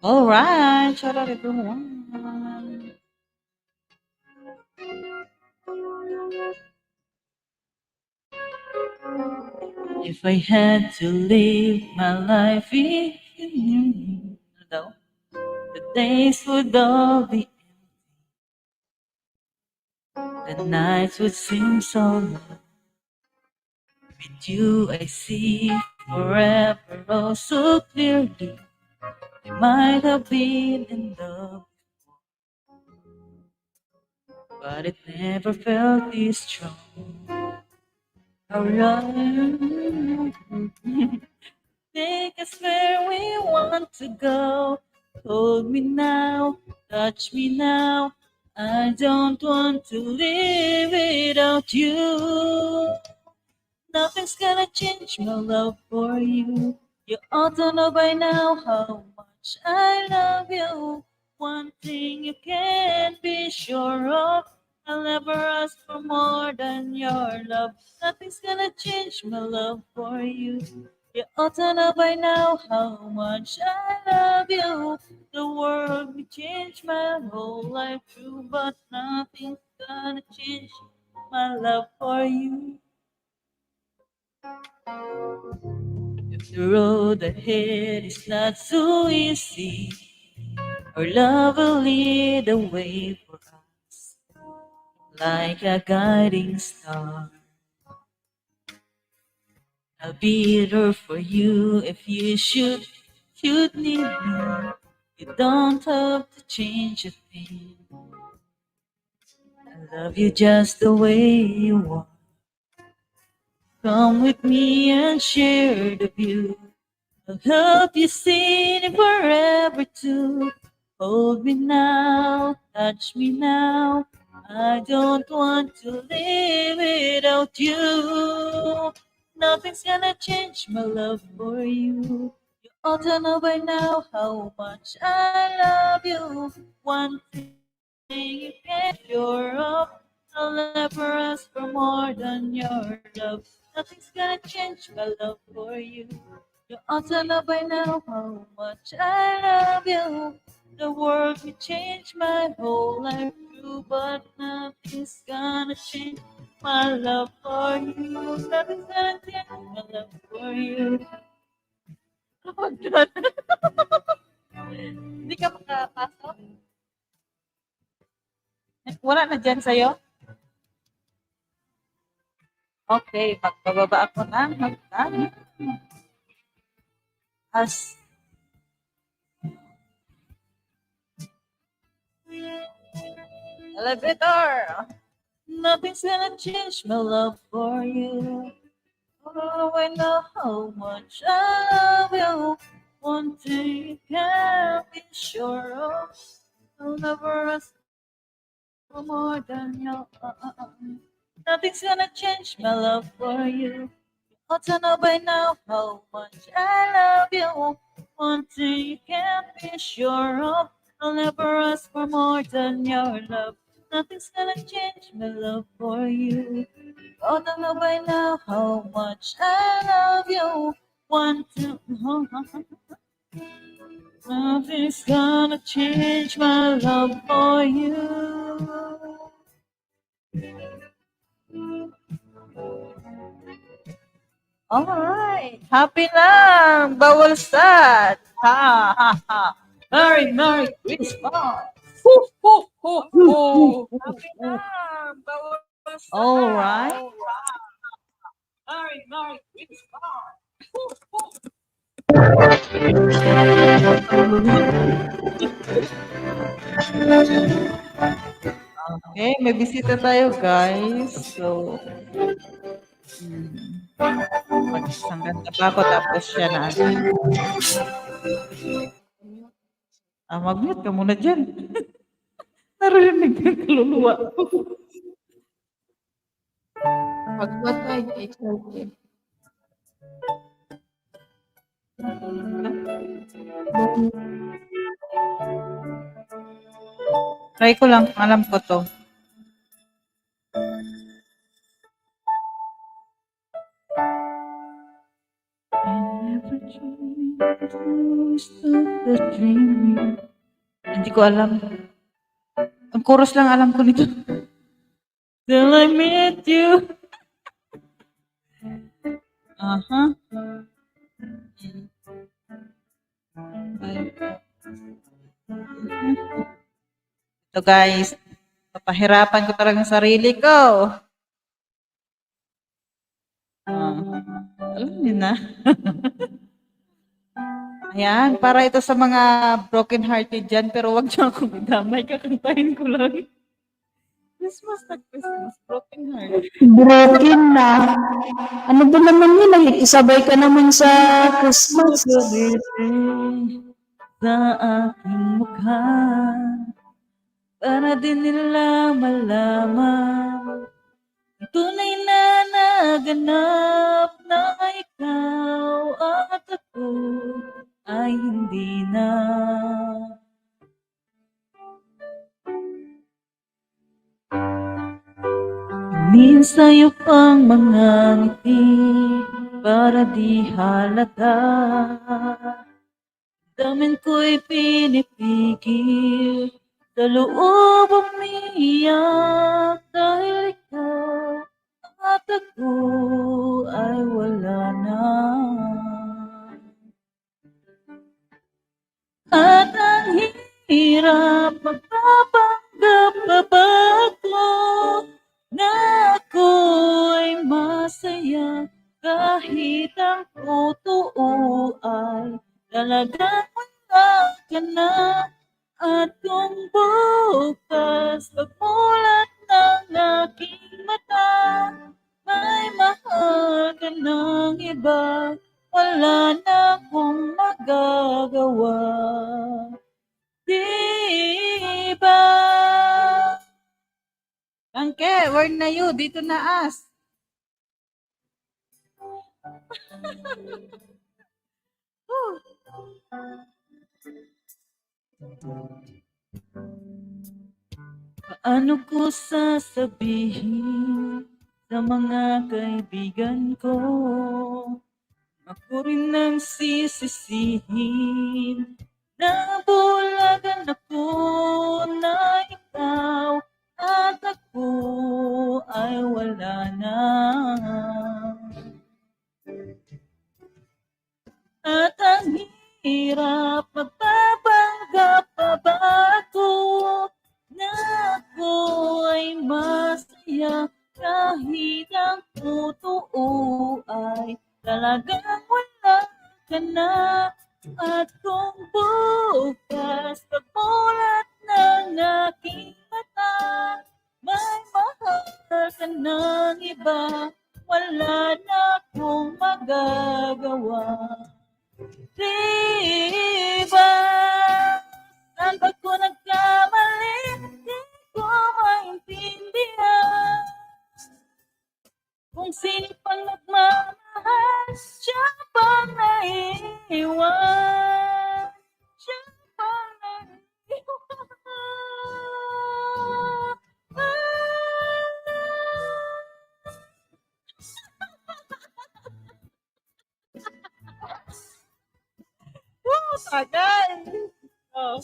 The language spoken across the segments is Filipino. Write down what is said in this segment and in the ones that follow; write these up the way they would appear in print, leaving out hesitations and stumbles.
All right, shout out everyone. If I had to live my life with you, no, the days would all be, the nights would seem so long. With you, I see forever oh so clearly. I might have been in love, but it never felt this strong. Our love take us where we want to go. Hold me now, touch me now. I don't want to live without you. Nothing's gonna change my love for you. You ought to know by now how much I love you. One thing you can be sure of, I'll never ask for more than your love. Nothing's gonna change my love for you. You ought to know by now how much I love you. The world may change my whole life through, but nothing's gonna change my love for you. If the road ahead is not so easy, our love will lead the way for us like a guiding star. I'll be there for you if you'd need me. You don't have to change a thing. I love you just the way you are. Come with me and share the view. I'll help you sing it forever too. Hold me now, touch me now. I don't want to live without you. Nothing's gonna change my love for you. You ought to know by now how much I love you. One thing you can be sure of, I'll never ask for more than your love. Nothing's gonna change my love for you. You ought to know by now how much I love you. The world will change my whole life through, but nothing's gonna change my love for you. Nothing's gonna change my love for you. Oh, God. Hindi ka makapasok? Wala na dyan sa'yo? Okay, magbababa ako ng hagdan. As elevator. Nothing's gonna change my love for you. Oh, I know how much I love you. One thing you can be sure of, I'll never ask for more than you. Nothing's gonna change my love for you. Ought to know by now how much I love you. One thing you can be sure of, I'll never ask for more than your love. Nothing's gonna change my love for you. Ought to know by now how much I love you. One thing, nothing's gonna change my love for you. Alright, happy lang, bawal sad. Ha, ha, ha. Merry Christmas. Ho, ho, ho, ho. Happy lang, bawal sad. Alright. Merry Christmas. Okay, may bisita tayo guys. So, mag-isang ganda pa ako tapos siya na. Mag-mute ka muna dyan. Narinig ng kaluluwa. Pagbatay, it's okay. Try ko lang, alam ko to. I never dreamed Hindi ko alam. Ang chorus lang alam ko nito. Till I meet you. Aha. Ito guys, papahirapan ko talagang sarili ko. Alam niyo na. Ayan, para ito sa mga broken hearted dyan, pero wag niyo akong idamay, kakantahin ko lang. Christmas na Christmas, broken heart. Broken na. Ano ba naman yun? Nakikisabay ka naman sa Christmas. Sa aking mukha, para din nila malaman, tunay na naganap na ikaw at ako ay hindi na. Inin sa'yo pang mga ngiti para di halata. Damin ko'y pinipigil, sa loob umiiyak dahil ikaw at ako ay wala na. At ang hirap magpapanggap pa bago na ako ay masaya kahit ang totoo ay talagang wala ka na. At kung bukas pagmulat ng aking mata, may mahal ka ng iba, wala na akong magagawa. Diba? Angke, where na you? Dito na as. Paano ko sasabihin sa mga kaibigan ko? Ako rin ang sisisihin na bulagan ako na ikaw at ako ay wala na. At ang hirap magpapanggap pa ba ako na ako ay masaya kahit ang totoo ay talagang wala ka na. At kung bukas pagmulat ng aking mata, may mahal ka ng iba, wala na akong magagawa. Diba? Saan ba ko nagkamali? Di ko maintindihan. Kung sino pang nagmamahal, siya pang naiiwan. Siya pang naiiwan. Tagal! Oh.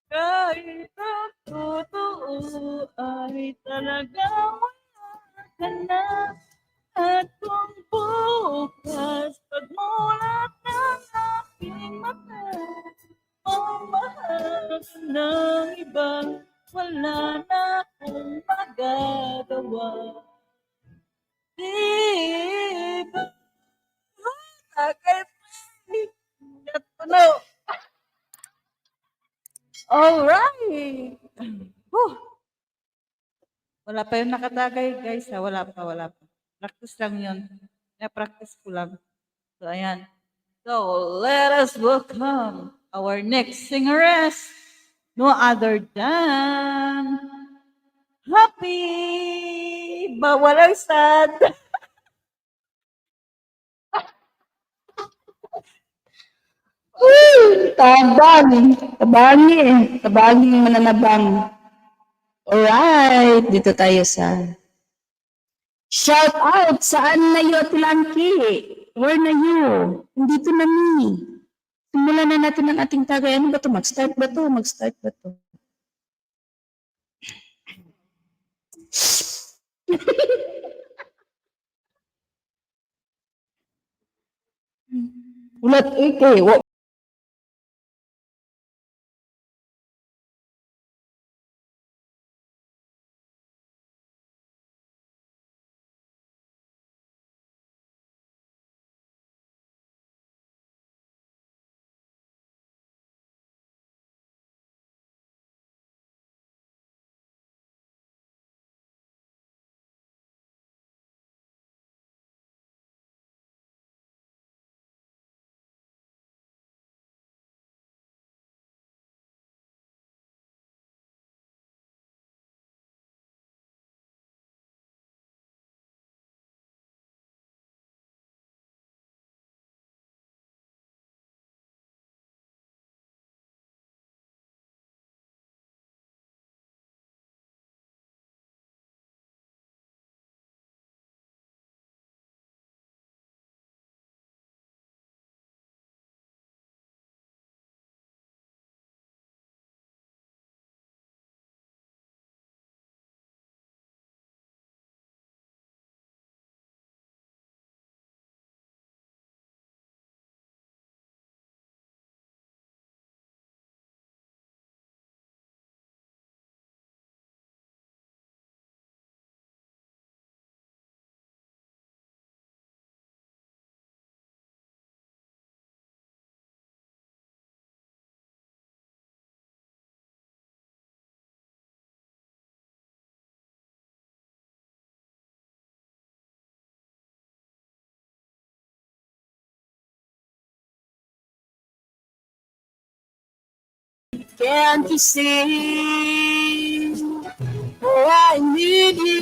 Kahit ang totoo ay talagang wala ka na. At kung bukas pagmulat ng aking mata, ang mahal ka ng iba, wala na akong magagawa. Diba? Tagal pa. Puno. Alright. Wala pa yung nakatagay, guys. Ha? Wala pa. Practice lang yun. Na-practice ko lang. So, ayan. So, let us welcome our next singeress. No other than Happy! Walang sad. Tabang. Tabangi eh. Tabanging mananabang. Alright. Dito tayo sa shout out. Saan na yun, Tilangki? Where na you? Nandito na mi. Simulan na natin ang ating tagay. Ano ba to? Mag-start ba to? Mag-start ba to? Ulat, okay. Can't you see? Oh, I need you,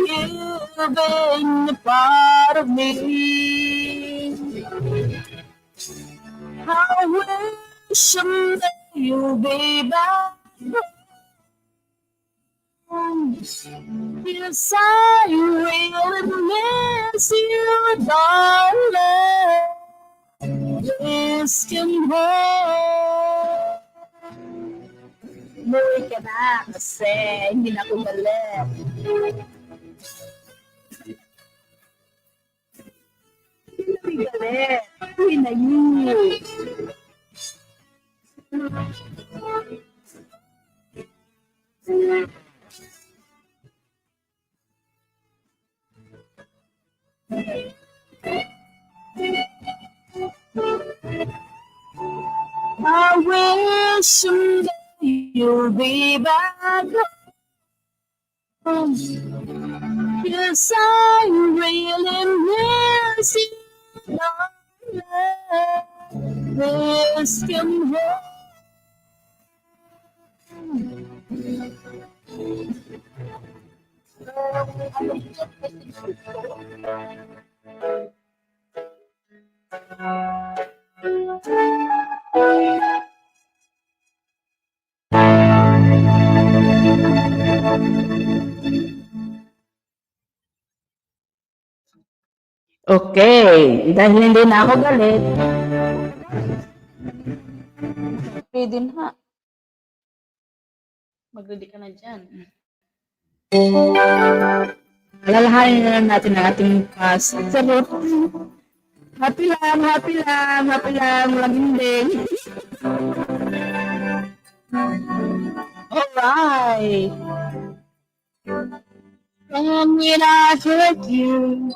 you've been a part of me. I wish someday you'll be back home. Yes, I really miss you, darling. Please come home. Umuwi ka na kasi hindi na ako galit. Hindi na galit. Uwi na yun. I wish someday you'll be back home. Yes, I really miss you, darling. Please come home. Okay, dahil hindi na ako galit. Okay din ha. Mag-ready ka na dyan. Alalahanin na lang natin ang ating past. Sarot. Happy lang, happy lang, happy lang, laging din. Alright. And when I hurt you,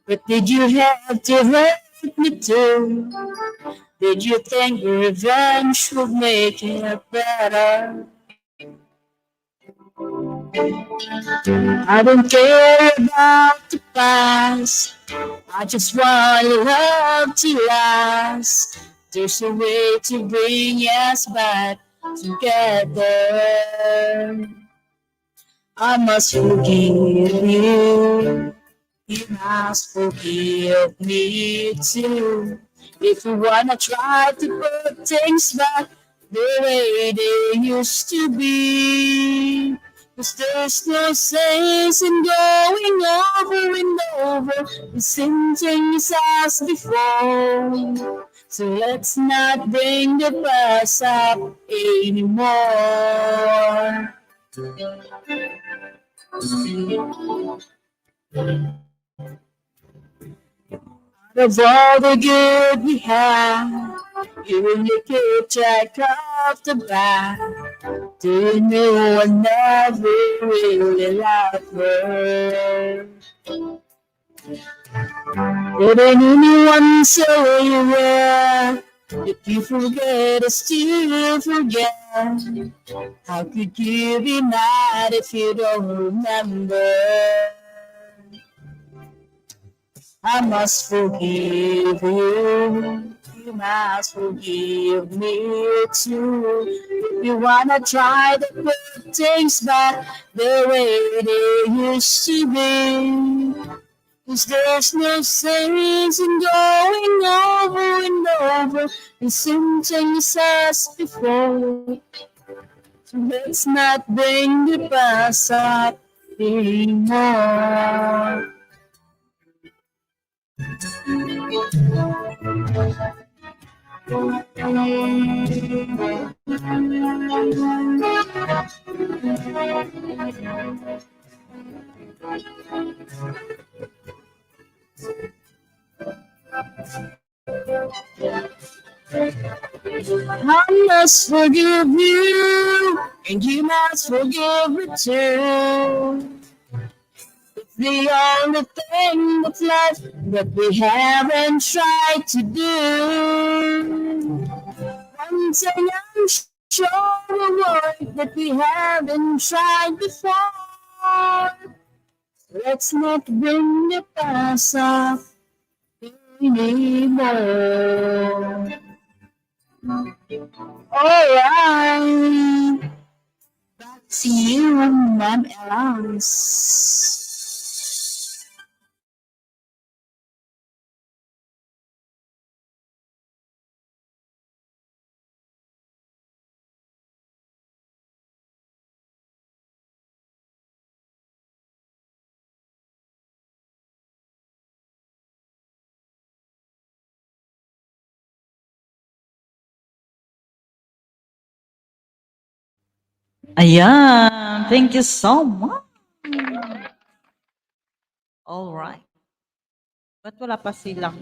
what did you have to hurt me too? Did you think revenge would make it better? I don't care about the past. I just want love to last. There's a way to bring us back together. I must forgive you. You must forgive me too. If you wanna try to put things back the way they used to be, 'Cause there's no sense in going over and over the same things as before. So let's not bring the past up anymore. Of all the good we have, you really keep track of the bad. Do you know I never really loved her? Didn't anyone say you were? If you forget, I still forget. How could you be mad if you don't remember? I must forgive you. You must forgive me too. If you wanna try to put things back the way they used to be. 'Cause there's no sense in going over and over the same things as before. So let's not bring the past up anymore. I must forgive you, and you must forgive me too. It's the only thing that's left that we haven't tried to do. One thing I'm sure will work that we haven't tried before. Let's not bring the past up anymore. Alright. Back to you, Ma'am Elance. Ayan. Thank you so much. All right. Ba't wala pa silang?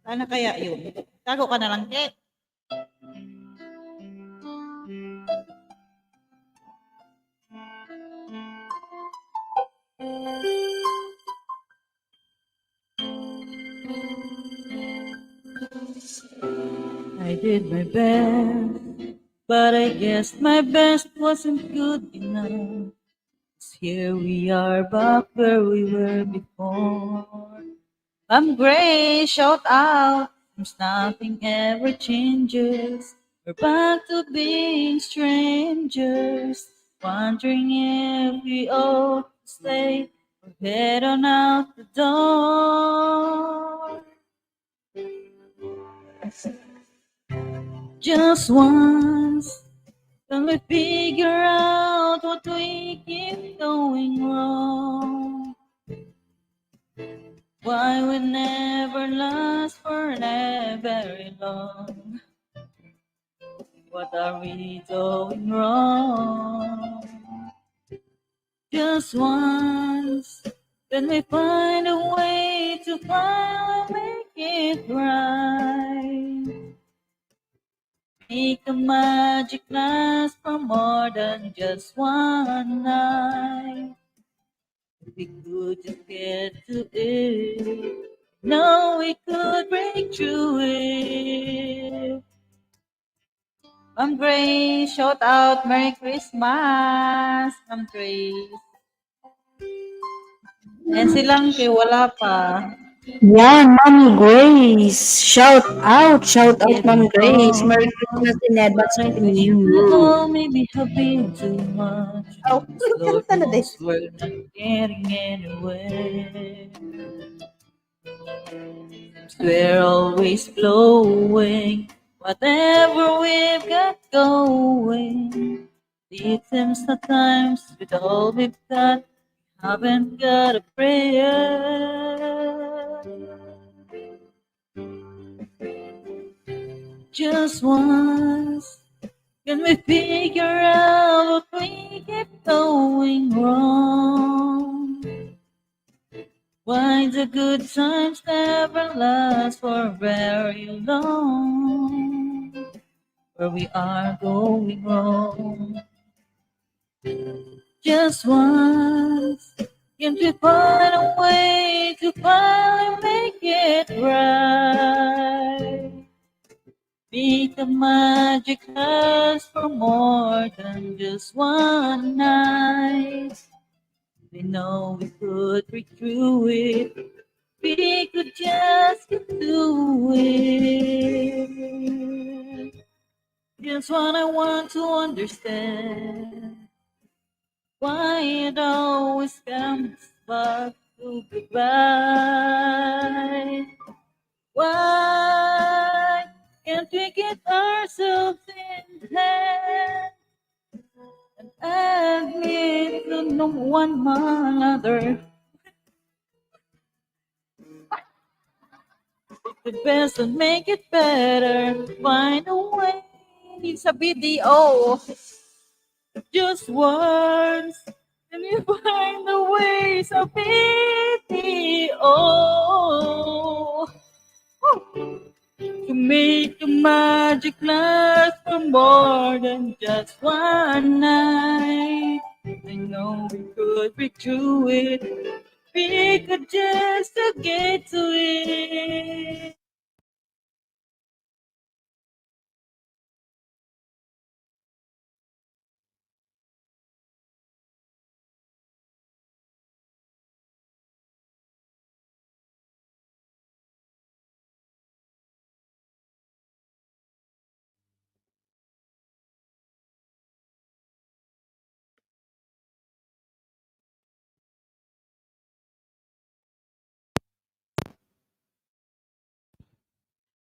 Sana kaya yun? Tago ka na lang, Ket. I did my best, but I guess my best wasn't good enough. 'Cause here we are back where we were before. I'm Gray, shout out. Since nothing ever changes, we're back to being strangers. Wondering if we ought to stay or head on out the door. Just once, can we figure out what we keep going wrong? Why we never last for very long? What are we doing wrong? Just once, can we find a way to finally make it right? Make the magic last for more than just one night. If we could just get to it, no, we could break through it. Ma'am Grace, shout out, Merry Christmas, Ma'am Grace. And silang kay wala pa. Yeah, Mom Grace. Shout out, Mom Grace. Oh, Merry Christmas in advance to you. no, maybe have been too much. Oh, Lord kanta na din. knows we're not getting anywhere. We're always blowing whatever we've got going. It seems at times with all we've got, haven't got a prayer. Just once, can we figure out what we keep going wrong? Why the good times never last for very long? Where we are going wrong. Just once, can we find a way to finally make it right? Make the magic last for more than just one night. We know we could break through it. We could just get through it. Here's what I want to understand. Why it always comes back to goodbye. Why can't we get ourselves in hand and admit to no one another? The best and make it better. Find a way. It's a BDO. Just once. Can you find the ways of BDO? To make the magic last for more than just one night. I know we could break through it. We could just get to it.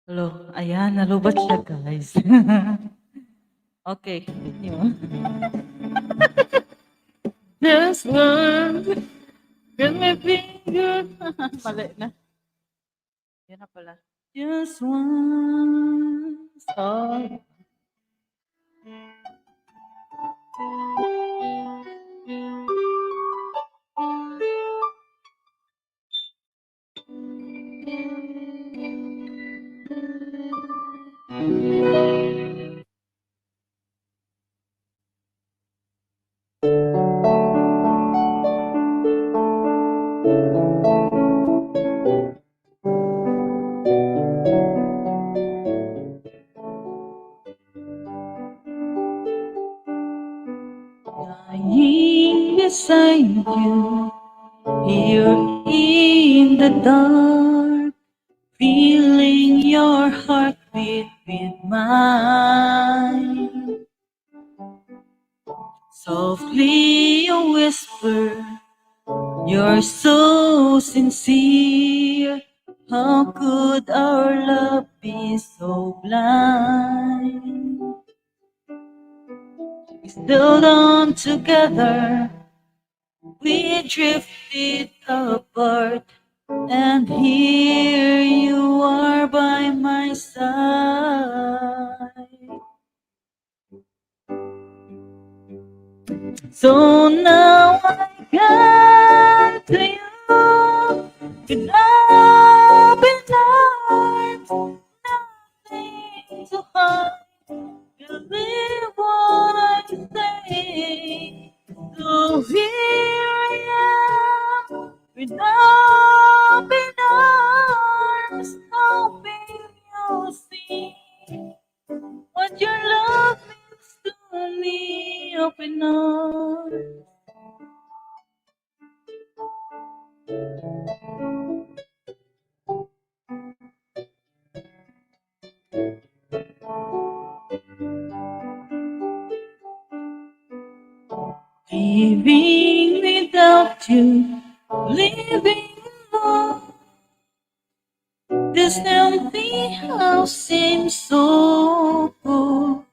Hello, ayan, nalubat siya guys. Okay, continue. Just one, can we figure... Mali na. Yan na pala. Just once. Oh. Lying beside you, here in the dark, feeling your heartbeat with mine. Softly you whisper, you're so sincere. How could our love be so blind? We still on together, we drifted apart, and here you are by my side. So now I come to you with open arms, nothing to hide. Believe what I say. So here I am with open arms, hoping you'll see what your love means to me. Open arms. Living without you, living alone. This empty house seems so cold.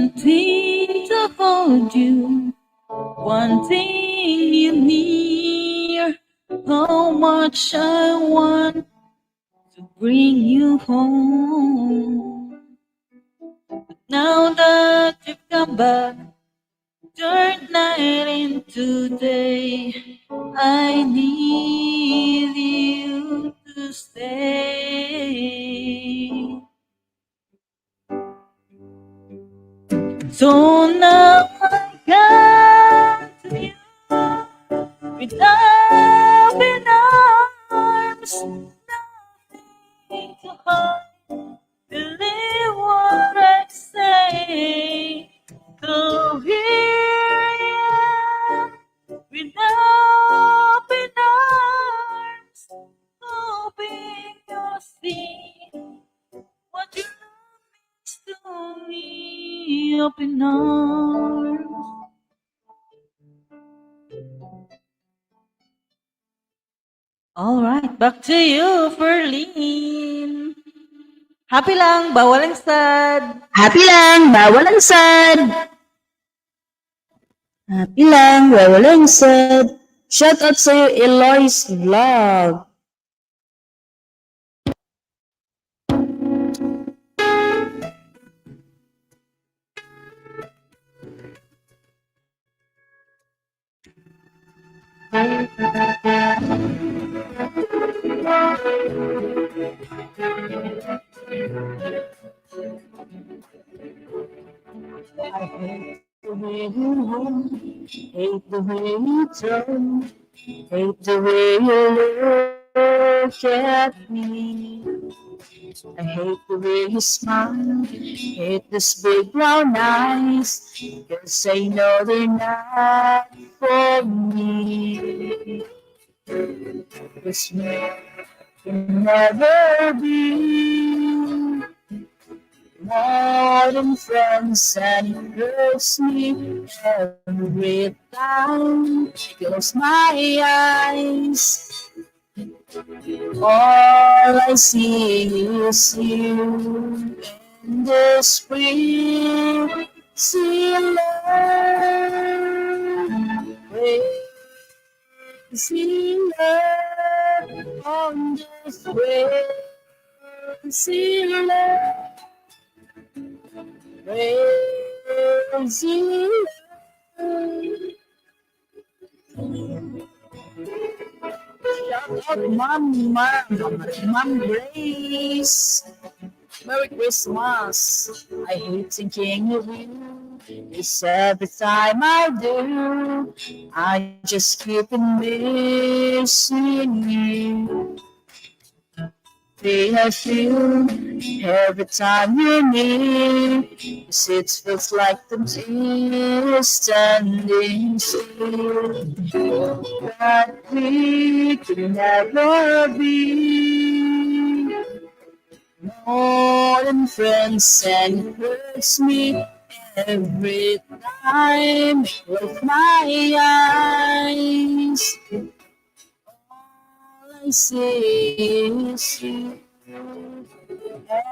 wanting to hold you, wanting you near. How much I want to bring you home. Now that you've come back, turned night into day, I need you to stay. So now I come to you with open arms, nothing to hide. Believe what I say. So here I am with open arms, hoping you'll see what you means to me. Open arms. All right, back to you, Ferlene. Happy lang, bawal ang sad. Happy lang, bawal ang sad. Happy lang, bawal ang sad. Shout out sa'yo, Eloy's Vlog. I hate the way you run, hate the way you turn, hate the way you look at me. I hate the way you smile, hate those big brown eyes, 'cause I know they're not for me. 'Cause we can never be more than friends, and it hurts me every time I close my eyes. All I see is you in this crazy love, crazy love, on this crazy love. Crazy shout out Mom Grace. Merry Christmas. I hate thinking of you. It's every time I do. I just keep on missing you. I feel every time you're near, 'cause it feels like the tears standing still. But we can never be more than friends, and it hurts me every time with my eyes. All I see is you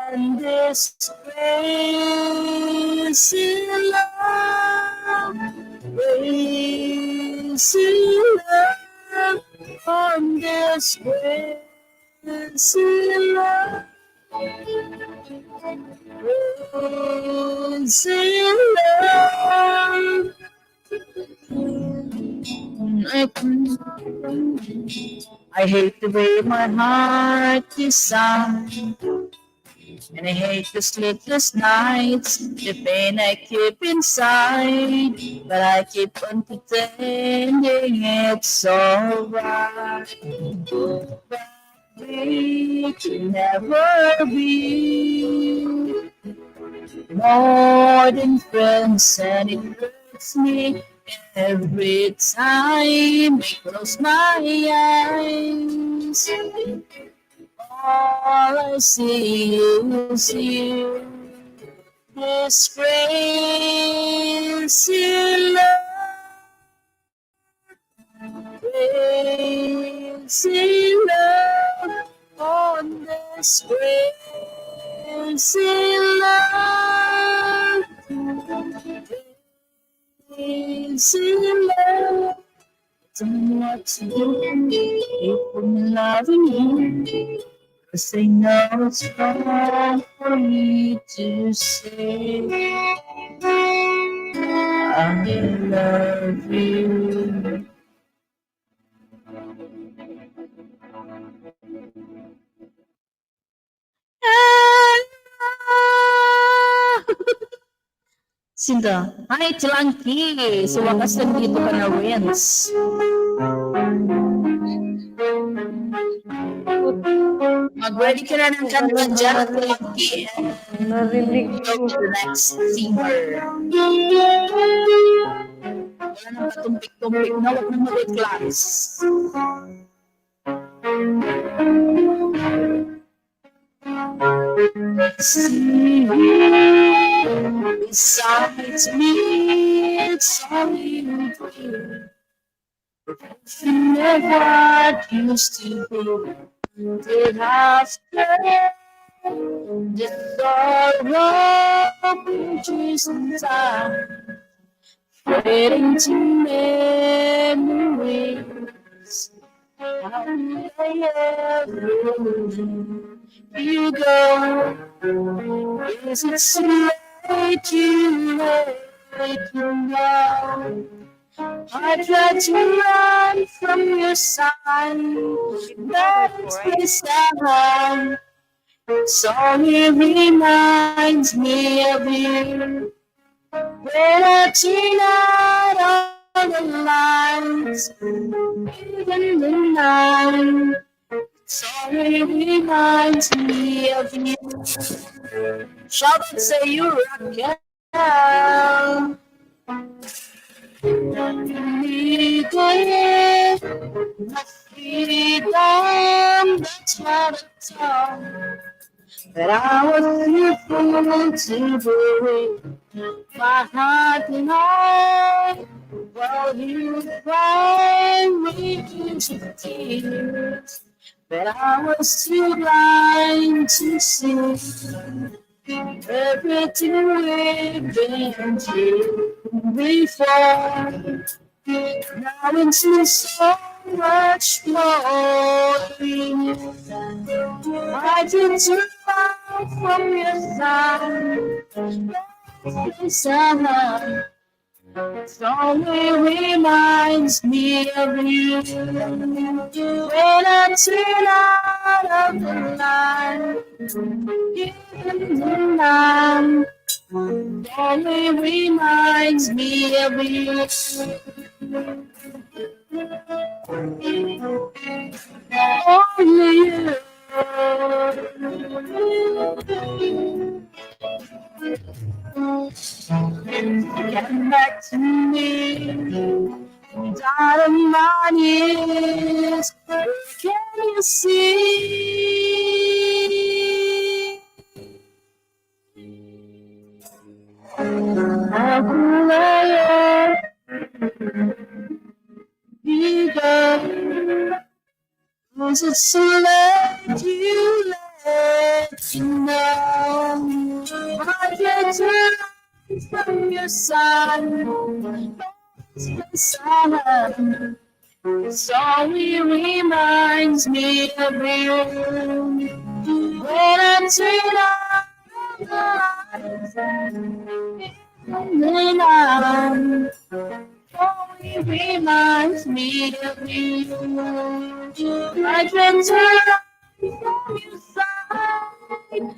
and this crazy love, crazy love, on this crazy love, crazy love. I hate the way my heart is sound, and I hate the sleepless nights, the pain I keep inside, but I keep on pretending it's alright. But we can never be more than friends, and it hurts me every time I close my eyes. All I see is you, this crazy love, crazy love, on this crazy love. in love. Don't know what to do if I'm loving you. 'Cause I know it's wrong for me to say I love you. Sinta, hi Tilangki! Sa wakas nandito ka na, Wins. Mag-ready ka na ng kanta dyan, Tilangki. Narinig Go ko. to the next singer. Wala nang katumpik-tumpik na, huwag nang mag-class. See besides me, it's only you. You never used to be. Did after the sorrow pictures in time, fading to memories. How did I ever you go? Is it too late to know? I tried to run from your side, but it's down. Sorry reminds me of you. When I turn out all the lights, even the night. Sorry reminds me of you. Shout and say you rock out. Freedom, that's what I thought. But I was too fool to believe my heart and all. While you cried me into tears, but I was too blind to see everything we've been through before. Now into so much more. I did too far from your side. It only reminds me of you. When I turn out of the light, even the night, it only reminds me of you. Only you. Get back to me, down on my knees. Can you see? How could I be gone? Was it so late you let me know? I can't turn from your side. Sorry reminds me of you. When I turn out the lights in the night, only reminds me of you. I can turn out from your side,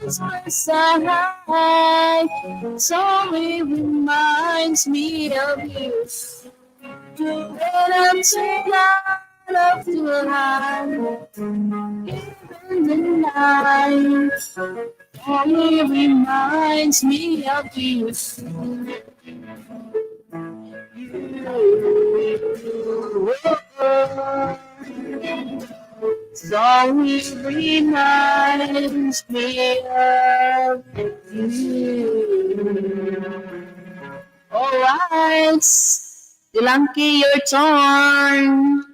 that's my side. It only reminds me of you. When I'm turned out of the light, even the night, only reminds me of you. It only reminds me of you. Alright, Dilangki, your turn.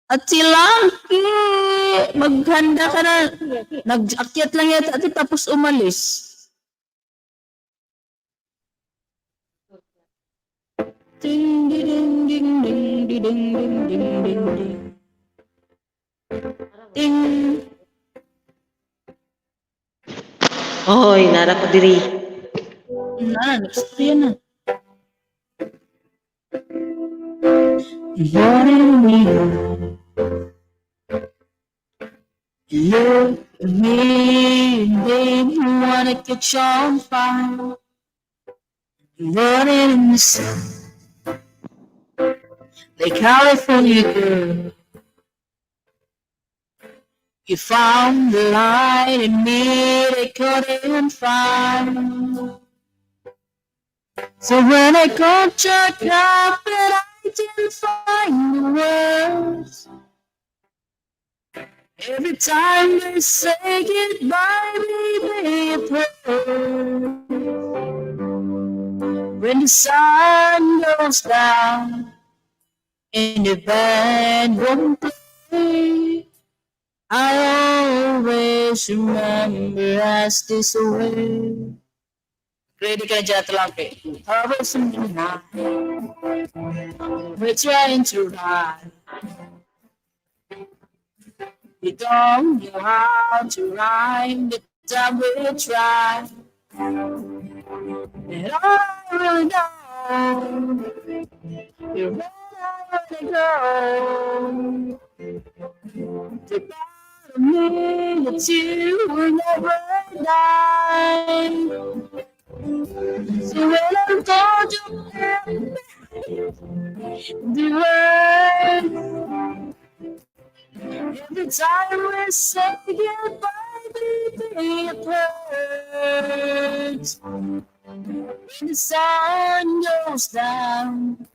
At si Lucky, maghanda ka na. Nag-akyat lang yata ati tapos umalis. Ding, ding, ding, ding, ding, ding, ding, ding, ding, ding. Ding. Oy, nara ko diri. Next yan na. Morning me, look at me, baby, you wanna catch on fire. Running in the sun, like California girl. You found the light in me they couldn't find. So when I caught your carpet, I didn't find the words. Every time they say goodbye, baby, a prayer. When the sun goes down and the band won't play, I always remember as this away. Ready ka dyan, Tlangke? Always in the night, we're trying to ride. We don't know how to rhyme, the time we try. And I really know you're where I wanna go. The part of me that you will never die. So when I'm told you the word, every time we say goodbye, baby, it hurts. When the sun goes down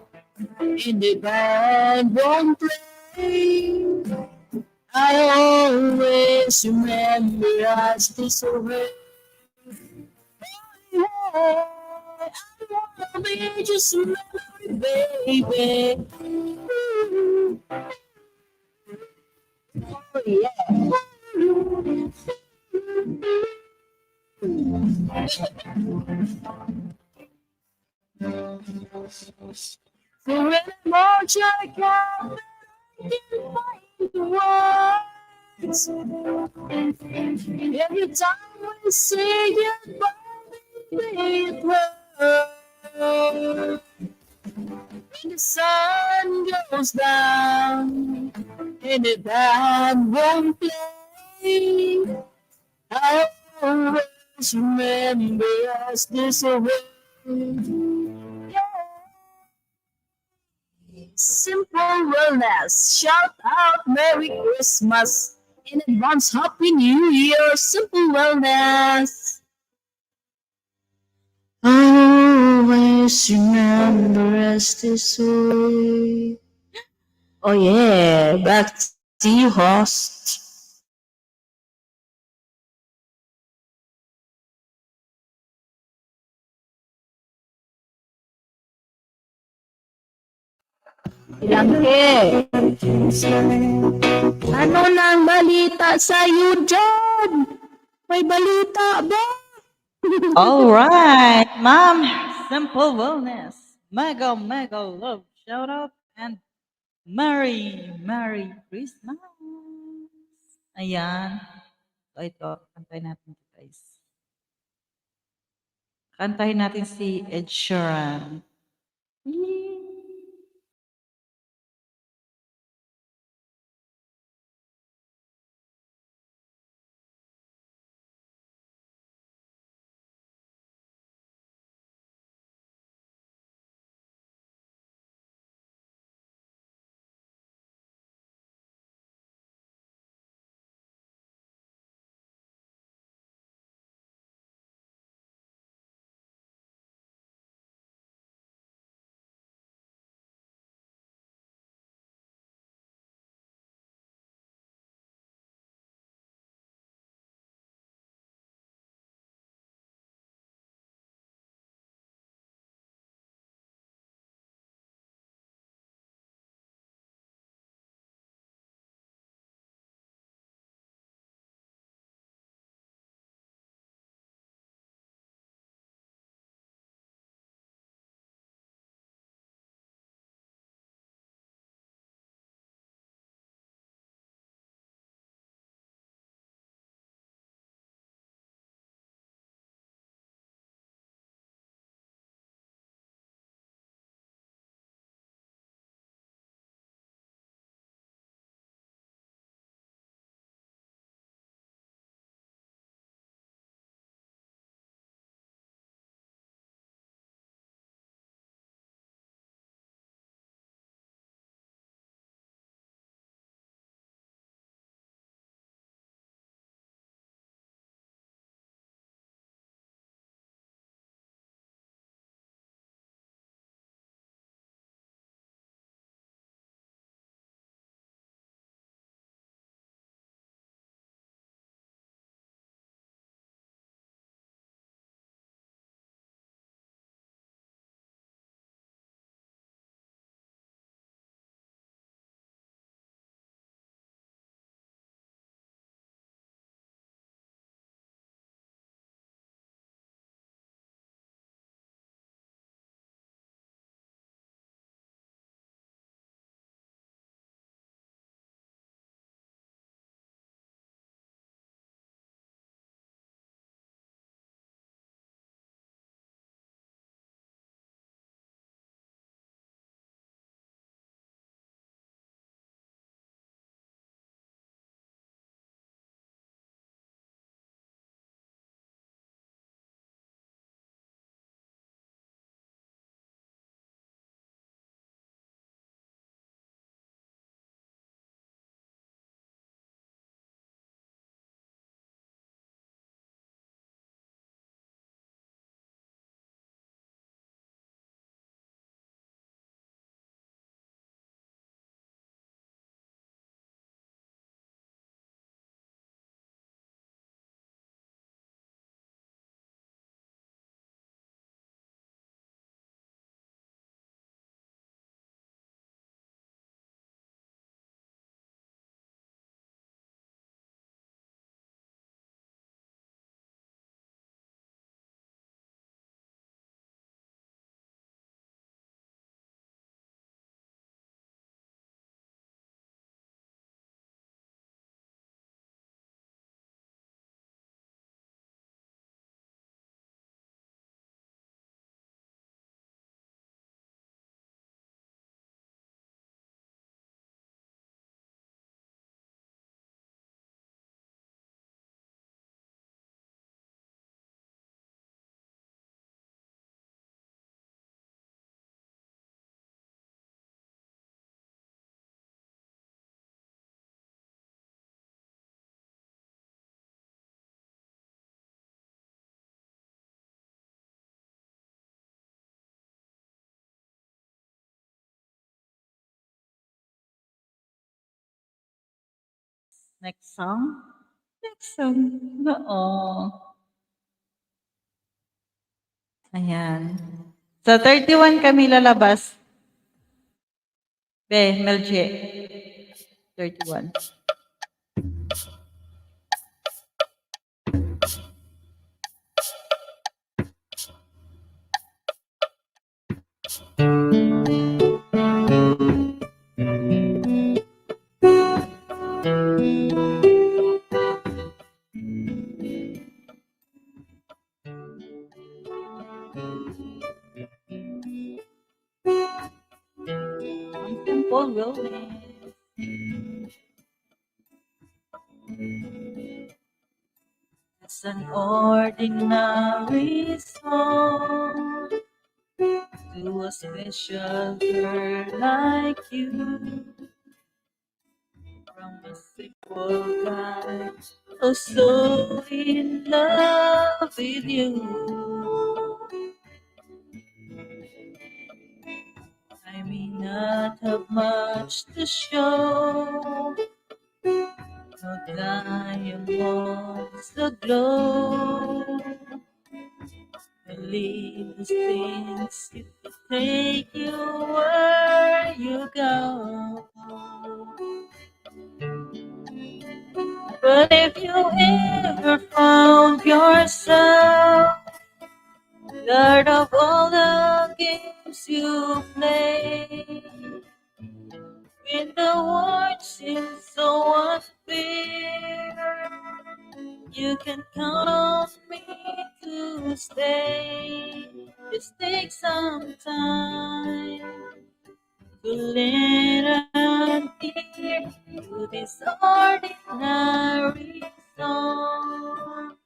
and the band won't play, I always remember us this way. Yeah, I wanna be just a memory, baby. Oh, yeah. For anymore, I can't find the words. Every time we say goodbye, it hurts. When the sun goes down and the band won't play, I always remember us this way. Yeah. Simple wellness. Shout out Merry Christmas. In advance, Happy New Year. Simple wellness. Always remember us this way. Oh yeah, back to you, host. Ilangke. Ano nang balita sa'yo dyan? May balita ba? All right, ma'am. Simple wellness. Mega, mega love. Shout out and Merry Christmas. Ayan. Ito. Kantahin natin ito, guys. Kantahin natin si Ed Sheeran. Next song? Next song. Oo. Ayan. So, 31 kami lalabas. Be, Melje. 31. Ang simple wellness. It's an ordinary song to a special girl like you. From a simple guy who's so in love with you. I may not have much to show, no diamonds aglow. The little things to take you where you go. But if you ever found yourself tired of all the games you play, when the world seems so unfair, you can count on me to stay. Just take some time to let an ear to this ordinary song.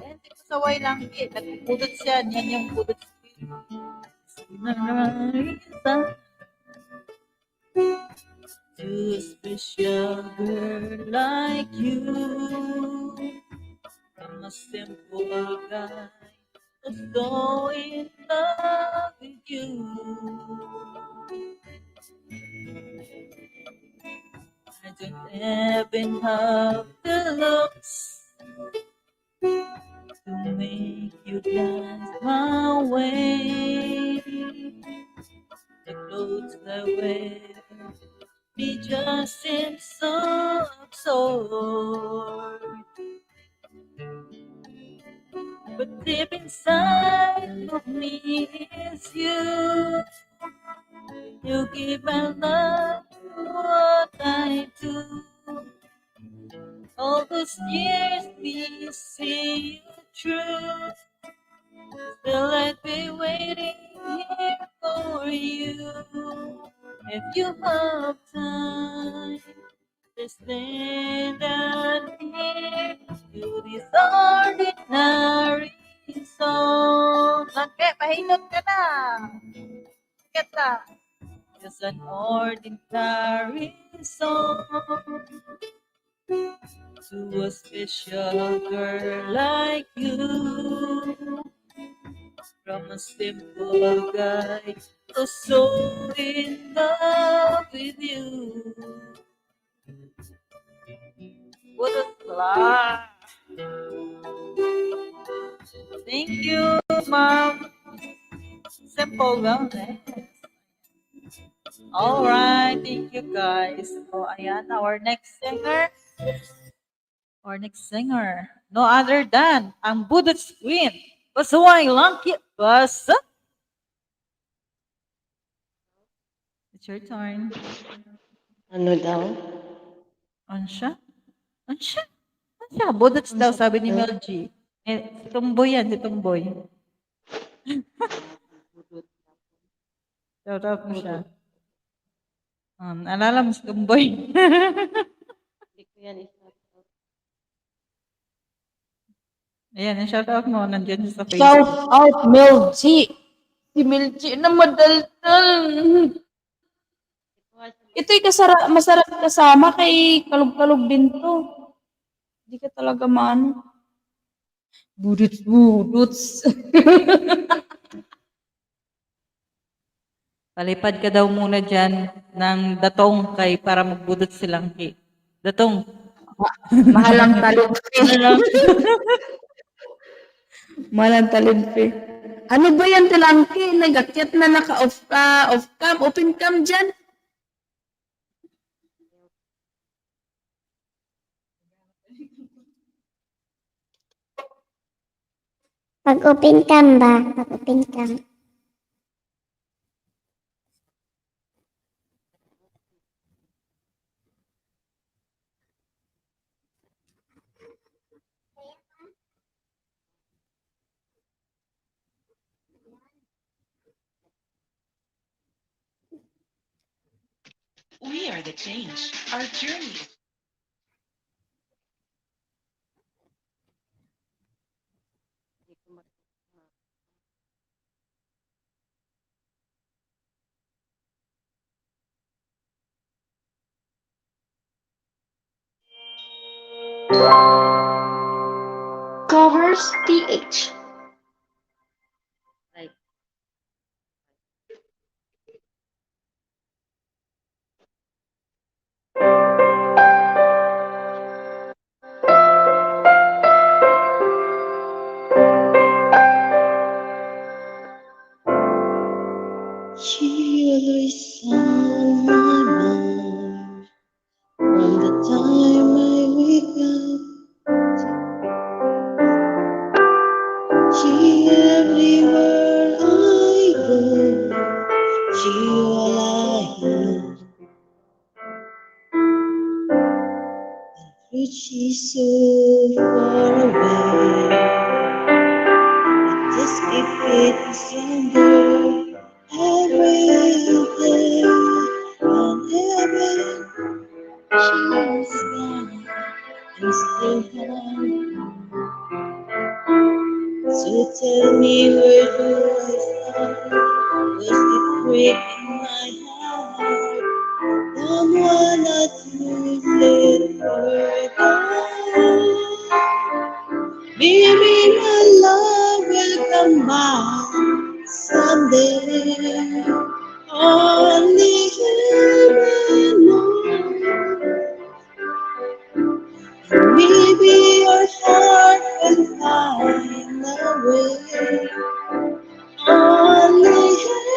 Eh, saway lang eh. Nagpupudot siya. Yan yung pudot. Ordinary song to a special girl like you. I'm a simple guy who's so in love with you. I don't even have the looks to make you dance my way. The clothes I wear me just seem so absurd. But deep inside of me is you. You give my love to what I do. All those years we see you through. Still I'd be waiting here for you. If you have time, just stand and hear to this ordinary song. Okay, pahinot ka na. Get na. Just an ordinary song to a special girl like you. From a simple guy who's so in love with you. What a class! Thank you, Mom. Simple wellness. Alright, thank you guys. So, ayan, our next singer. Our next singer. No other than ang Budot's Queen. Basuway Langkit. Basa. It's your turn. Ano daw? On siya? On siya? On siya? Budot's daw, sabi ni Mel G. Eh, si Tumboy yan, si Tumboy. Shout out mo siya. Alala mo si Tumboy. Hindi ko yan isa. Ayan, yung shout out mo, nandiyan siya sa Shout Facebook. out Mel G. Si Mel G na madaldal. Ito'y masarap kasama kay kalog-kalog din to. Hindi ka talaga maano. Buduts. Palipad ka daw muna dyan ng datong kay para magbudot silang cake. Datong. Mahal ang talent fee. Alam. Mahal ang talent fee. Ano ba yan, Tilangki? Nag-akyat na naka-off off cam, open cam dyan. Pag-open cam ba? Pag-open cam. We are the change. Our journey. Covers TH. Like, She always on my mind from the time I wake up. She everywhere I go. She all I know. But she's so far away. I just keep it stronger every day. Whenever she's gone, I'm still home. So tell me, where do I start? Was it breaking my heart? Don't wanna to let her go. Maybe my love will come back someday. Only heaven knows. Maybe your heart will find a way. Only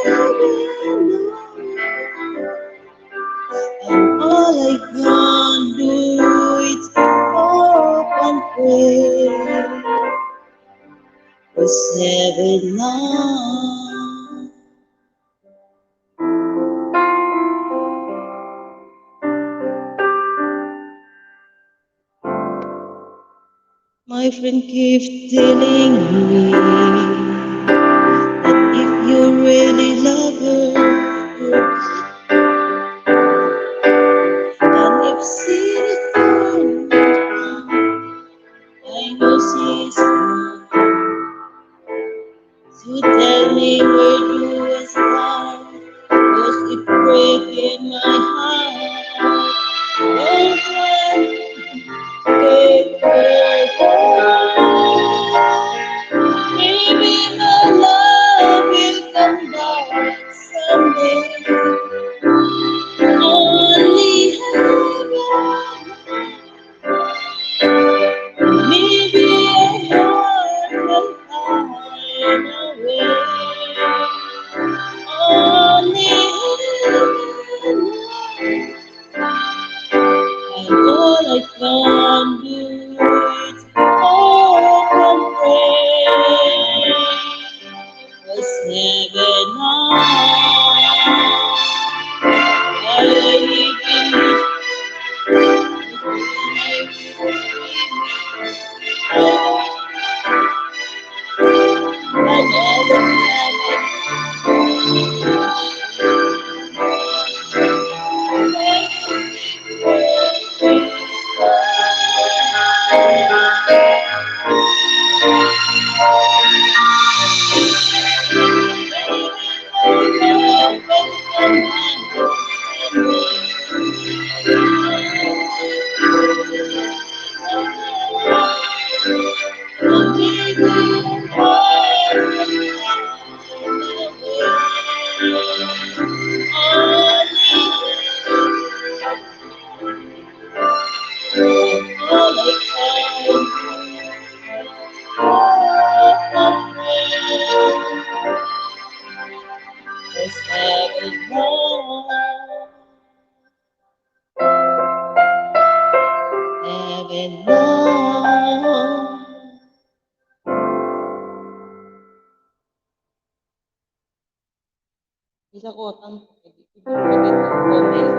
heaven knows. And all I can do is hope and pray. Was heaven knows. My friend keeps telling me that if you really love her, and if she's gone, I know she's gone. So tell me, where do I start? Was it breaking my heart? Oh, friend, take her home. Maybe my love will come back someday. Only heaven. Maybe a heart will find a way. Only heaven. sa kotang comment. Morning.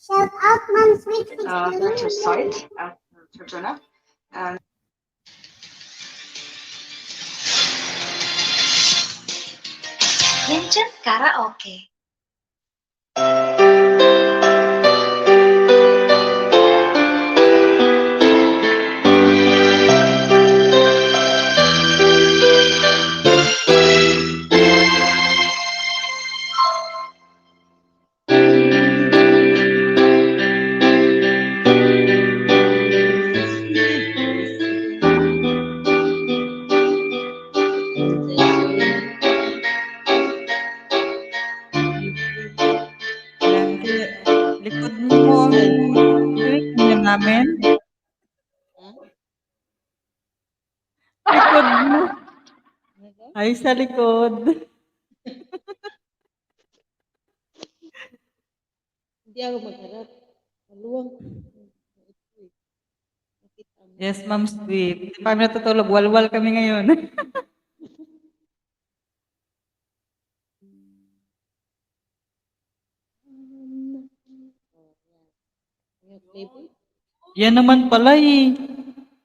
Shout out, Mom Sweet. That's your site at Fortuna. Vincent Karaoke. Yan, likod mo ang tinitingnan namin. Likod mo. Ay, sa likod. Hindi ako magharap. Maluwang. Yes, Ma'am Sweet. Hindi pa kami natutulog. Walwal kami ngayon. Playboy? Yan naman pala eh.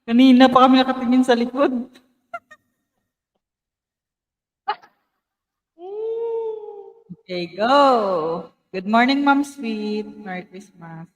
Kanina pa kami nakatingin sa likod. Okay, go. Good morning, Ma'am Sweet. Merry Christmas.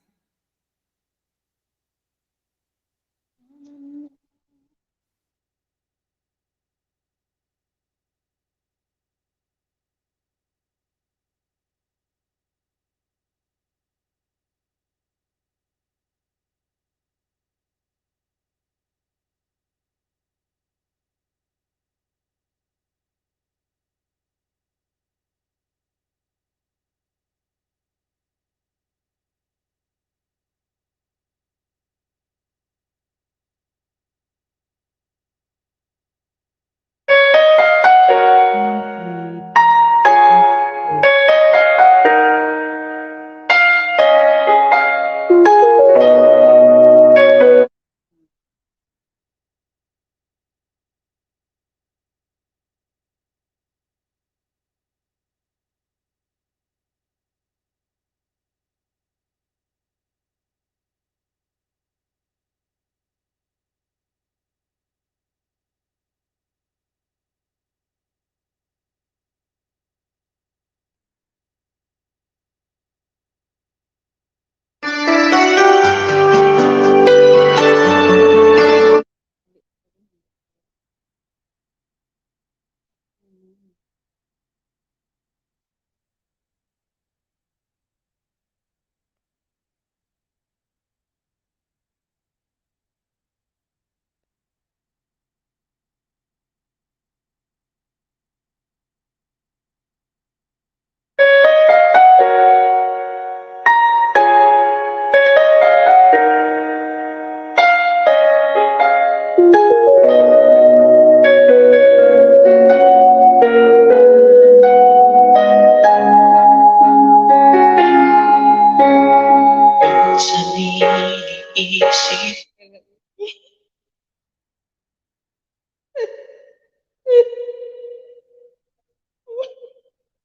Sa niliisip.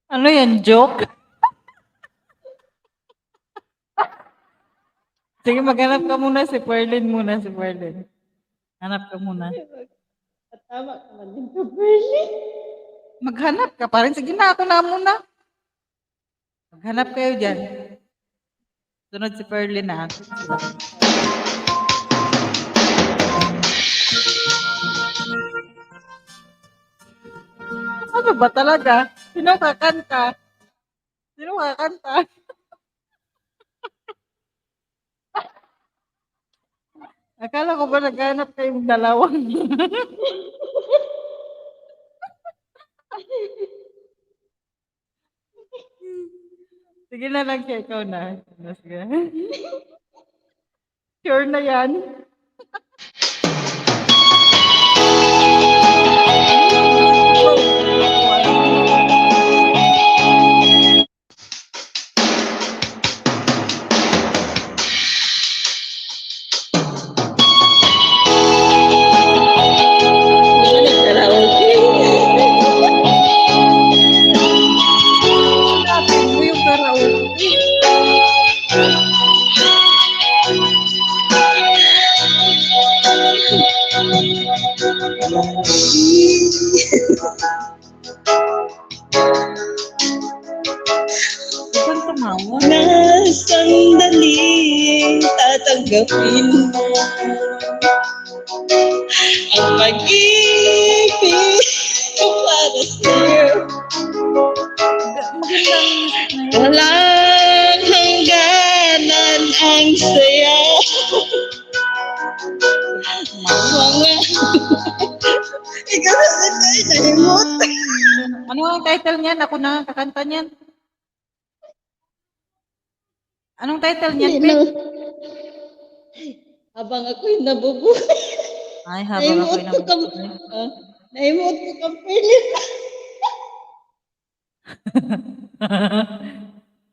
Ano yan, joke? Sige, maghanap ka muna si Perlin muna, si Perlin. Hanap ka muna. At tama ka man din to, Bernie. Maghanap ka pa rin. Sige na, ako na muna. Maghanap kayo dyan. Sunod si Perlin na. Ano ba talaga? Sino kakanta? Sino kakanta? Akala ko ba naghanap kayong dalawang? Sige na lang siya, ikaw na. Sige. Sure na yan. Karaoke. Hanapin mo yung karaoke. Saan tumawa? Na sandaling tatanggapin mo ang pag-ibig ko para sa'yo. Magandang music na yun. Walang hangganan ang saya. Mga ikaw na sa tayo nalimot. Ano ang title niyan? Ako na kakanta niyan. Anong title niyan, Pete? Habang ako'y nabubuhay. Ay, habang ako'y nabubuhay. Naimot ko ka pilit.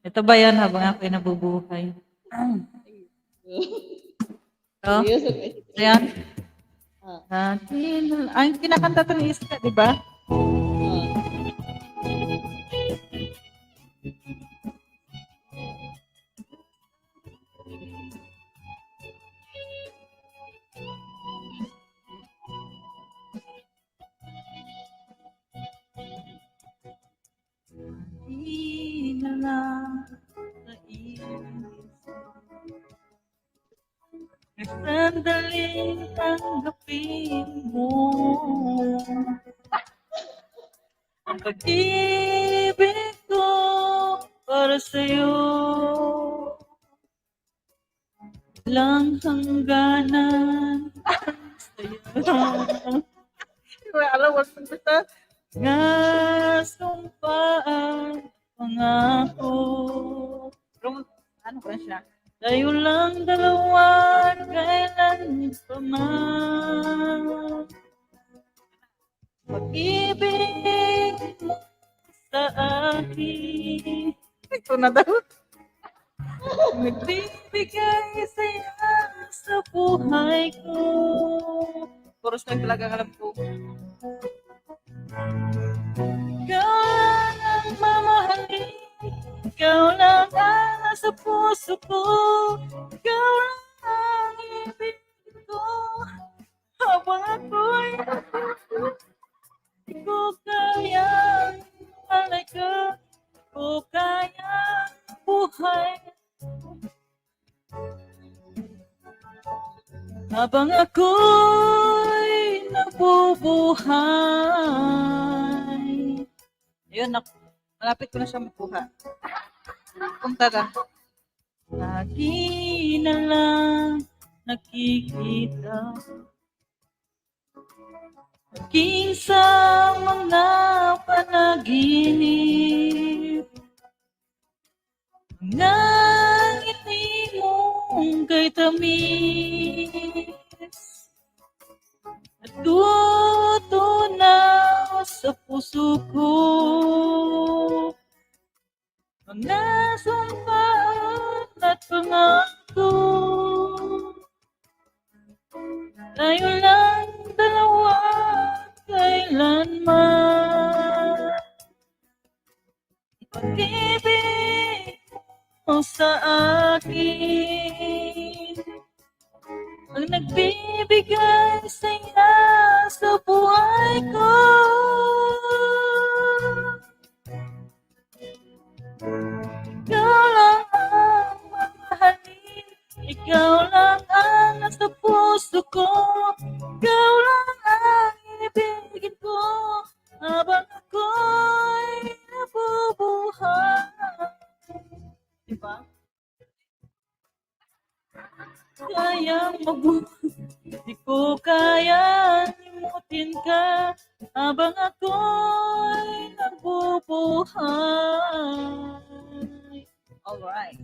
Ito ba yan habang ako'y nabubuhay? Ito? Seryoso ka. Ito yan? Ah. Ay, kinakanta ito ni Iska, di ba? Di na lang sandaling tanggapin mo ang pag-ibig ko para sa'yo. Walang hangganan sa'yo. Alam mo, basta nga sumpaan pangako. Pero ano ba siya? Tayo lang dalawa, kailan pa man. Pag-ibig mo sa akin. Ito na daw. Nagbibigay saya sa buhay ko. Chorus lang talaga alam ko. Ikaw ang mamahalin, ikaw lang ang nasa puso ko, ikaw lang ang ibig ko, habang ako'y di ko kayang malay ka, di ko kayang buhay. Habang ako'y nabubuhay. Ayun, malapit ko na siya makuha. Punta na. Lagi na lang nakikita aking sa mga panaginip. Nang ngiti mong kay tamis natutunaw sa puso ko. Mga sumpaan at pangako, tayo lang dalawa kailanman. Pag-ibig mo sa akin ang nagbibigay saya sa buhay ko. Ikaw lang ang mamahalin, ikaw lang ang nasa puso ko, ikaw lang ang ibigin ko, habang ako'y nabubuhay. Diba? Kayang mabuhay, di ko kayang limutin ka, habang ako'y nabubuhay. All right.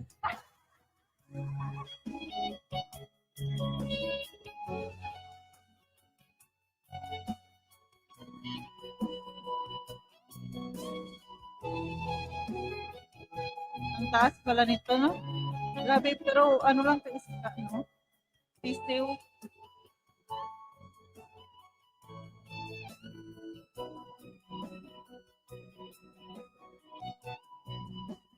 Ang taas pala nito, no? Grabe, pero ano lang ito isa, no? Sisiw.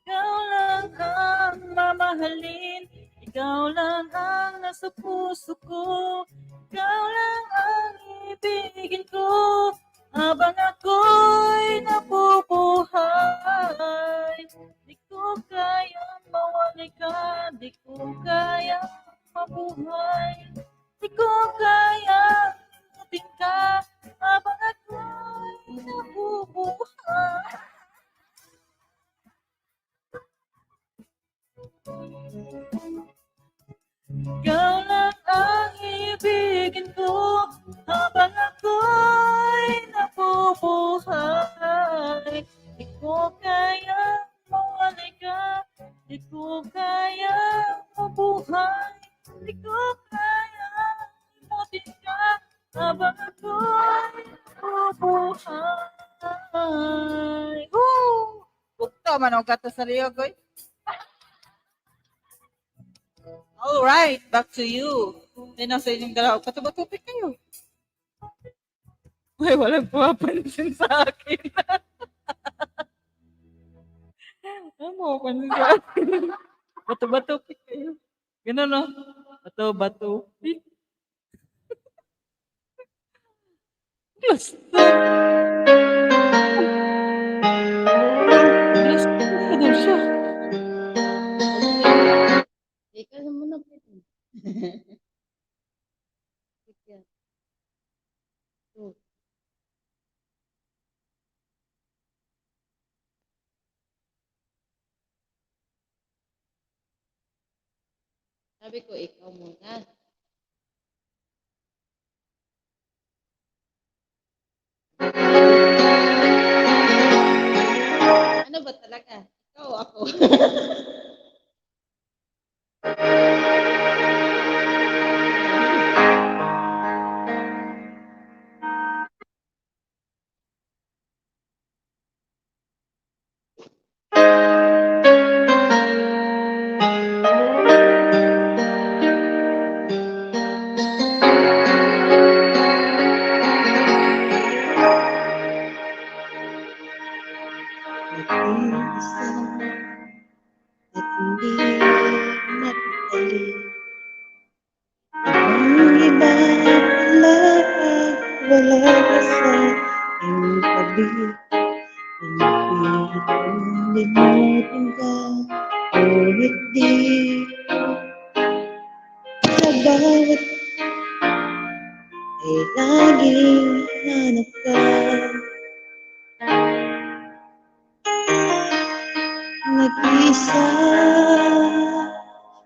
Ikaw lang ang mamahalin, ikaw lang ang nasa puso ko, ikaw lang ang ibigin ko, habang ako'y nabubuhay. Di ko kayang mawalay ka, di ko kayang mabuhay, di ko kayang ating ka, habang ako'y nabubuhay. Ikaw lang ang ibigin ko, habang ako'y nabubuhay. Di ko kaya mawalay ka, di ko kaya mabuhay, di ko kaya imutin ka, habang ako'y nabubuhay. Woo! Bukto man ang gato sa liyo, koy. All right, back to you. Then sa inyong dalawa, patubatupi kayo. Ay, walang pumapansin sa akin. Ano mo pansin sa akin? Bato-batupi kayo. Ganun, no? Bato-batupi. Plus. Plus. Ano siya? Ikaw na muna pwede. So, sabi ko, ikaw muna. Ano ba talaga? Ikaw o ako? Nag-iisang at hindi mapapali. Ibang iba pala pag wala ka sa iyong tabi. Pinipilit kong limutin ka, ngunit di sa bawat ay laging hanap ka. Nag-iisa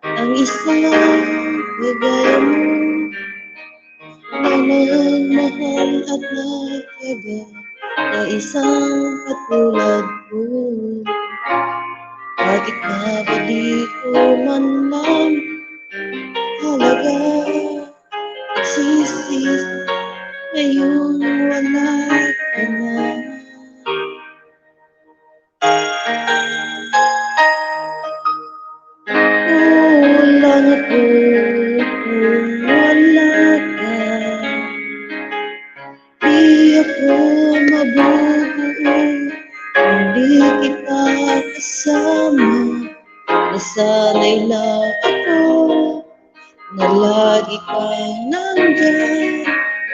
ang isang kagaya mo, mahal at nagtyaga na isang katulad ko. Bakit nga ba di ko man lang halaga nagsisi ngayong wala ka na? Kulang ako kung wala ka. Di ako mabubuo kung di kita kasama. Nasanay na ako na lagi kang nandyan.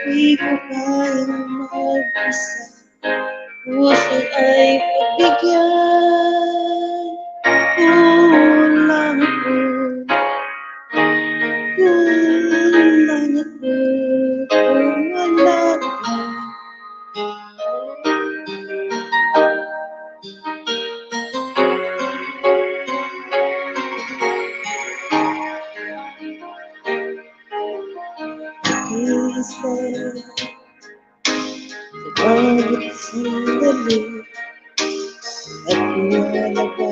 Di ko kayang mag-isa, puso ay pagbigyan. Kulang ako, kulang ako kung wala ka. Isa sa bawat sandali at wala ka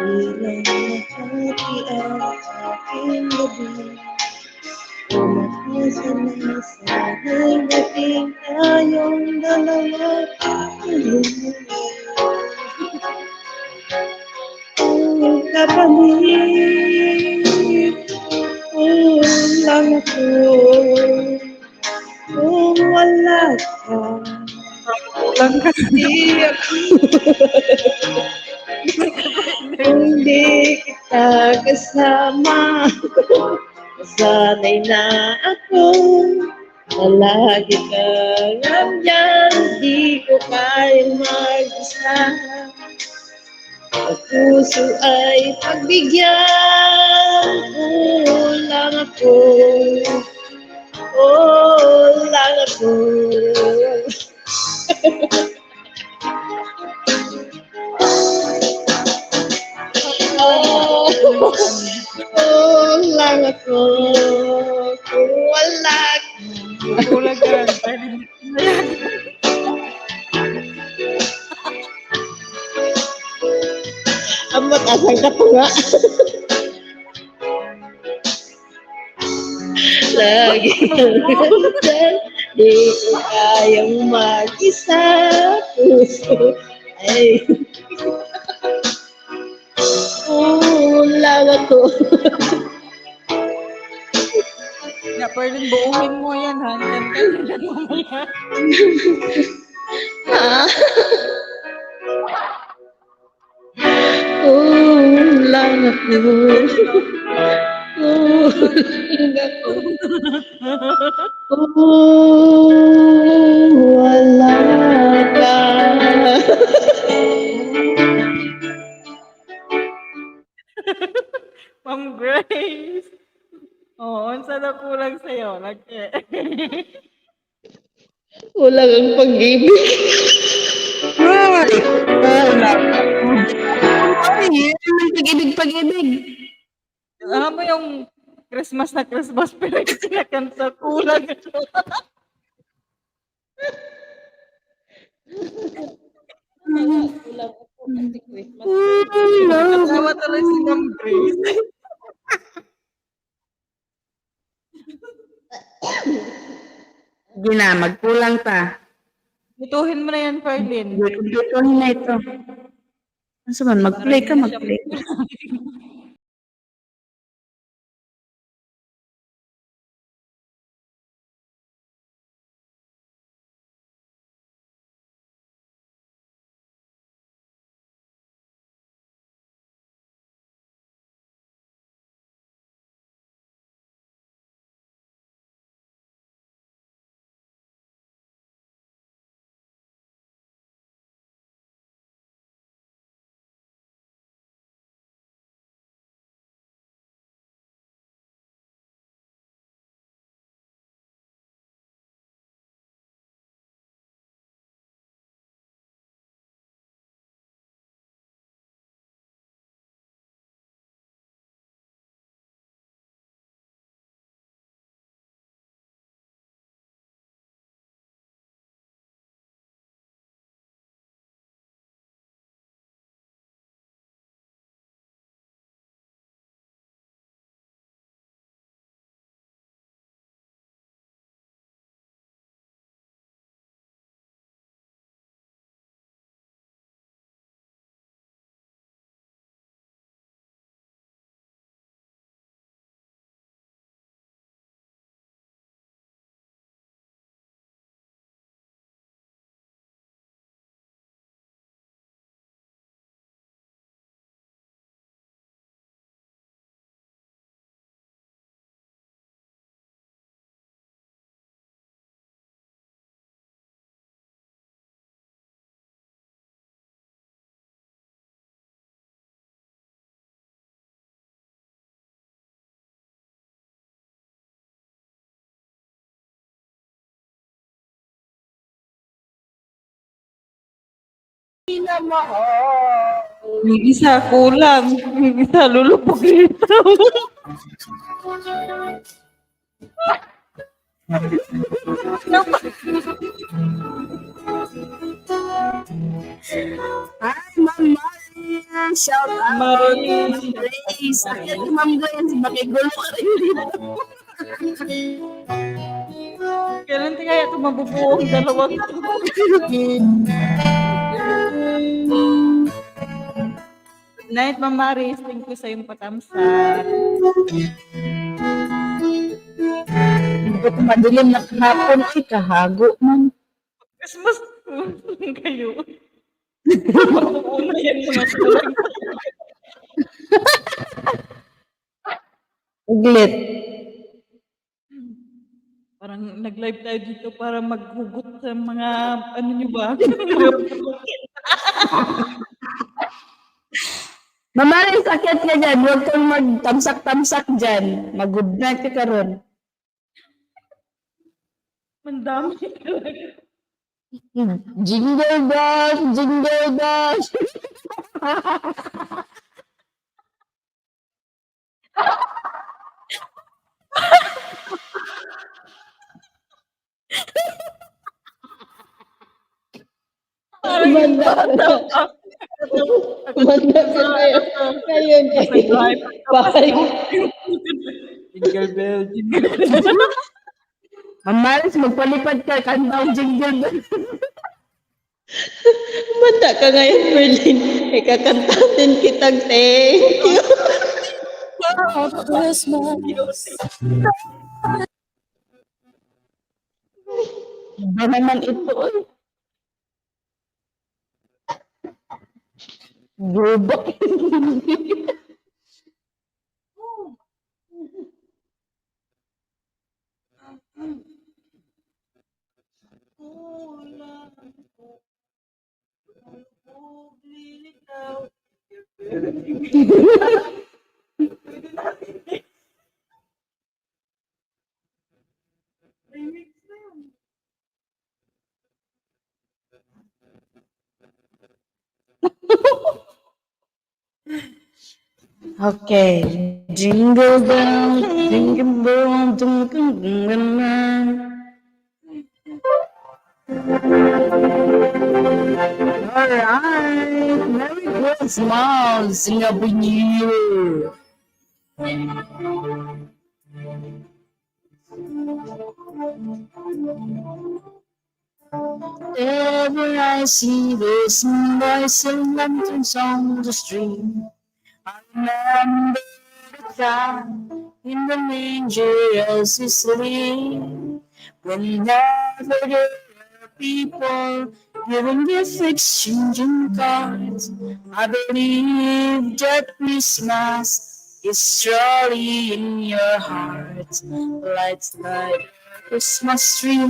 bilang aking gabi. Umatasan na sana'y dating tayong dalawa. Oh, kapatid, lang ako. Kung wala ka, Kulang ka. di ako. Kung di kita kasama, sanay na ako. Palagi kang nandyan, di ko kayang mag-isa. Ang puso ay pagbigyan. Lang ako. Lang ako. Lang ako. Kung wala ka. Kulang ka. Dahil hindi ko na yan. Ang matasan ka pa nga. Lagi kang nandyan, di ko kayang mag-isa. Puso ay lang ako. Na, pwedeng buuhin mo yan, ha? Ganda mo mamaya. Lang ako. Wala ka. Ma'am Grace. Oo, unsa na kulang sa'yo? Lagi. Wala kang pag-ibig. Wala ka. Ay, yun, pag-ibig. Alam mo yung Christmas na Christmas pero yung kinakanta kulang. Natawa tuloy si Ma'am Grace. Hindi na, magkulang pa. Lutuhin mo na yan, Farlene. Dito na ito. Ano man, mag-play ka, mag-play. Yung isa kulang. Yung isa lulupog dito. Ay, mama, Shout out. Maris. Praise. Sakit ni Ma'am Gwen. Makigulo ka rin dito. Kailan kaya ito mabubuo ang dalawang ito? Good night, Ma'am Maris. Thank you sa iyong patamsak. Hindi ko madilim na kahapon. Ay, kahago man. Christmas kayo. Mabubuo na yan mga tulang. Uglit. Parang nag-live tayo dito para maghugot sa mga, ano nyo ba? Mga pagkukit. Mamarin, sakit ka dyan. Huwag kang magtamsak-tamsak dyan. Mag-good night ka karon. Mandami talaga. Jingle bells, jingle bells. Parang Kumanda ka kayo. Ngayon Sa drive. bahay. Jingle bell, jingle bell. Mamarin, magpalipad ka. Kantaw jingle bells. Kumanda ka ngayon, Berlin. Ikakantahin kitang thank you. Ba naman ito, oy. Gubak. Okay. Jingle bell, jingle bell, jingle bell. Alright. Merry Christmas. Happy New Year. Whenever I see those boys and lanterns on the street, I remember the time in the manger as he sleep. Whenever there are people giving gifts, exchanging cards, I believe that Christmas is surely in your heart. Lights like a Christmas tree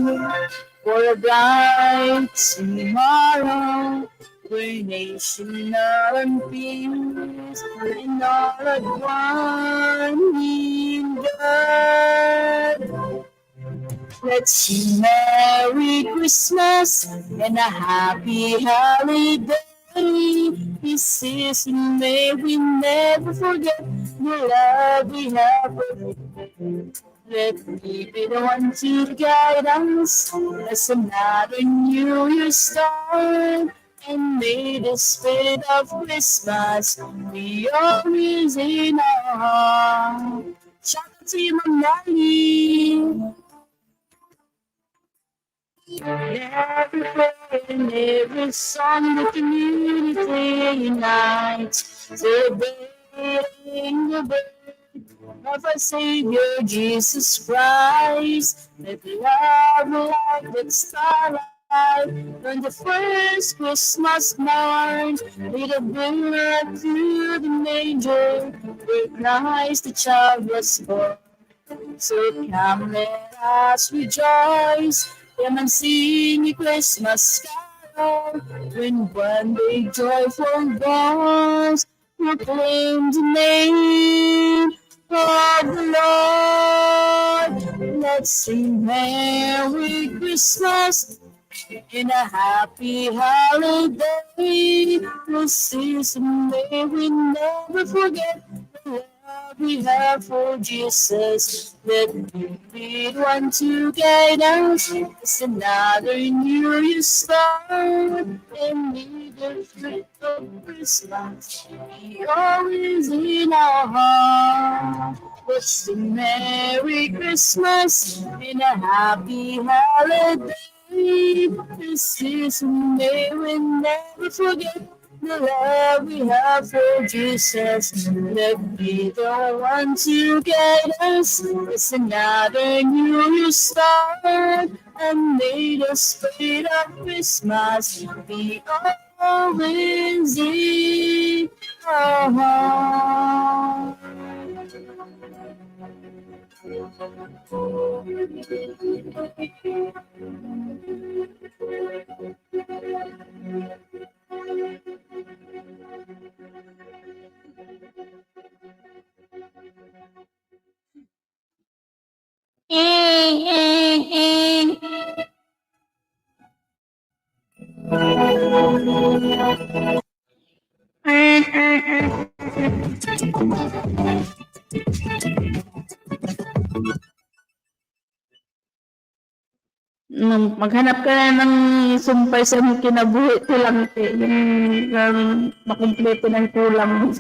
for a bright tomorrow, where nation and peace and all at one in God. Let's sing Merry Christmas and a Happy Holiday. This season may we never forget the love we have. Let's keep it one to guide us as another New Year start. And may the spirit of Christmas be always in our heart. Shout out to you, Ma'am Nani. Every prayer and every song the community unites, celebrating the birth of our Savior Jesus Christ. Let love light that starlight on the first Christmas morn, lead a bringer to the manger where Christ the child was born. So come, let us rejoice, come and sing a Christmas carol, when one day joyful bells proclaim the name of the Lord. Let's sing Merry Christmas and a Happy Holiday. This season may we never forget the love we have for Jesus. Let me be one to guide us. It's another New Year start, and we the spirit of Christmas be always in our heart. Let's sing Merry Christmas and a Happy Holiday. This is May we never forget the love we have for Jesus. Let be the one to guide us. It's another new start, and may the spirit of Christmas be always in our heart. Maghanap ka na ng sumpay sa mong kinabuhi ko lang yung makumpleto ng kulang mo.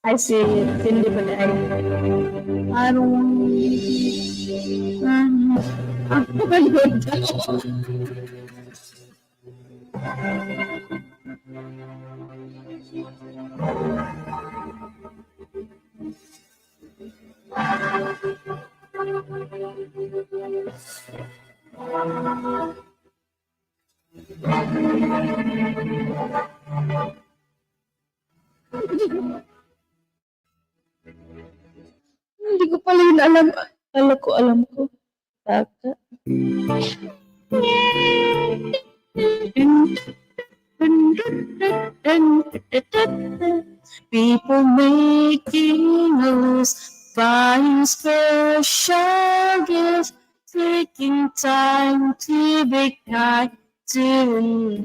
I see. Hindi ba ay anong ano ba yun? Hindi ko pala yun alam. Alam ko. Taka. People making a list, buying special gifts, taking time to be kind to.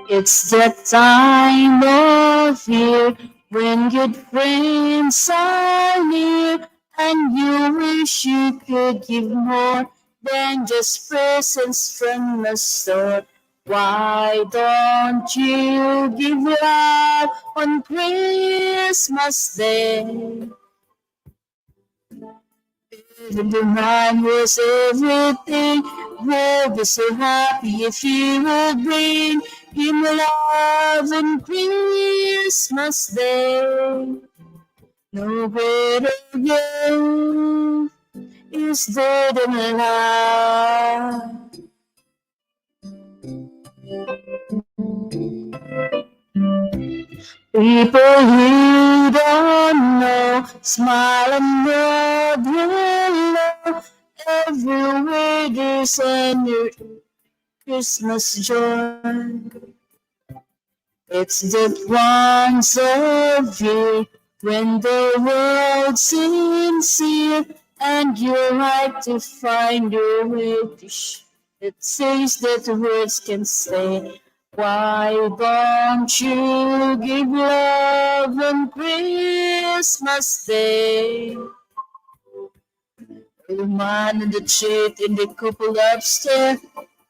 It's that time of year when good friends are near, and you wish you could give more than just presents from the store. Why don't you give love on Christmas Day? If the man was everything, we'll be so happy if you would bring him love on Christmas Day. No better gift is there than love. People who don't know smile and nod hello. Everywhere there's a new Christmas joy. It's that once a year when the world's sincere, and you're right to find your way to it says that the words can say. Why don't you give love on Christmas Day? The man in the street in the couple upstairs,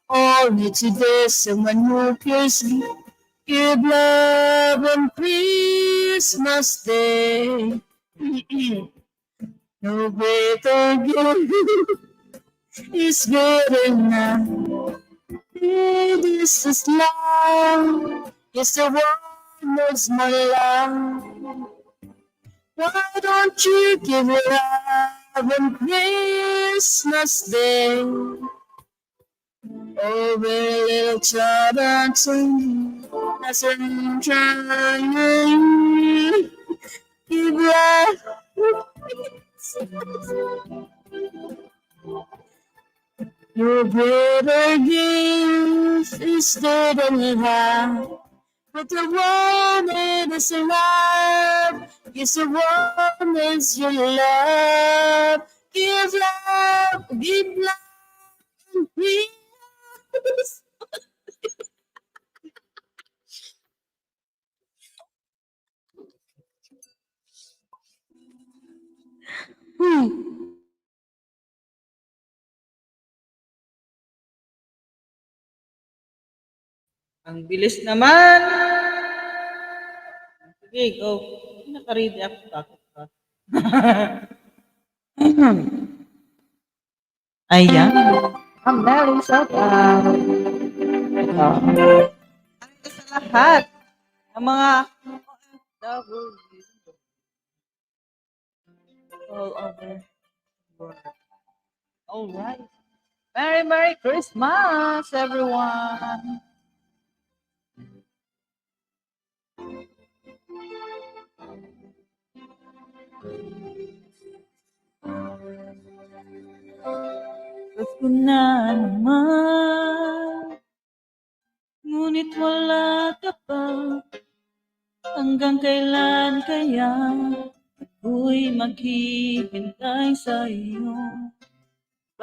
all need to be someone who cares. Give love on Christmas Day. No better gift is good enough. This is love. It's the one that's my love. Why don't you give love on Christmas Day? Oh, very little child, that's I'm trying. Give love. Your better gift is there than love. But the one that is alive is the one that's your love. Give love, please. Ang bilis naman. Sige, go. Naka-ready ako. Takot ka. Ayan. Ang meron sa ito. Ito sa lahat ng mga OFW all over the world. Alright. Merry Christmas, everyone. Gusto na naman, ngunit wala ka pa. Hanggang kailan kaya ako'y maghihintay sa iyo?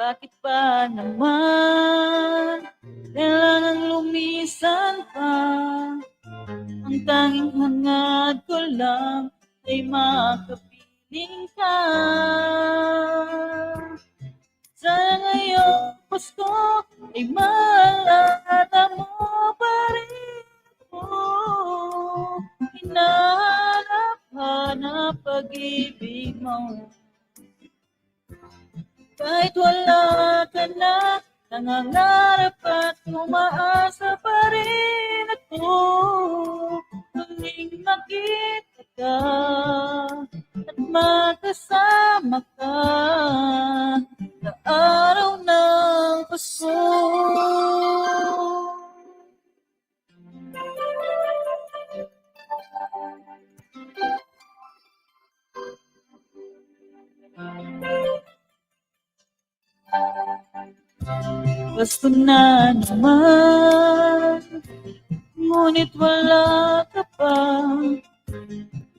Bakit pa naman kailangang lumisan pa? Ang tanging hangad ko lang ay makapiling ka. Sana ngayong Pasko ay maalala mo pa rin ako. Hinahanap pag-ibig mo. Kahit wala ka na, nangangarap at umaasa pa rin ako. Muling makita ka at makasama ka sa araw ng Pasko. Gusto na naman, ngunit wala ka pa.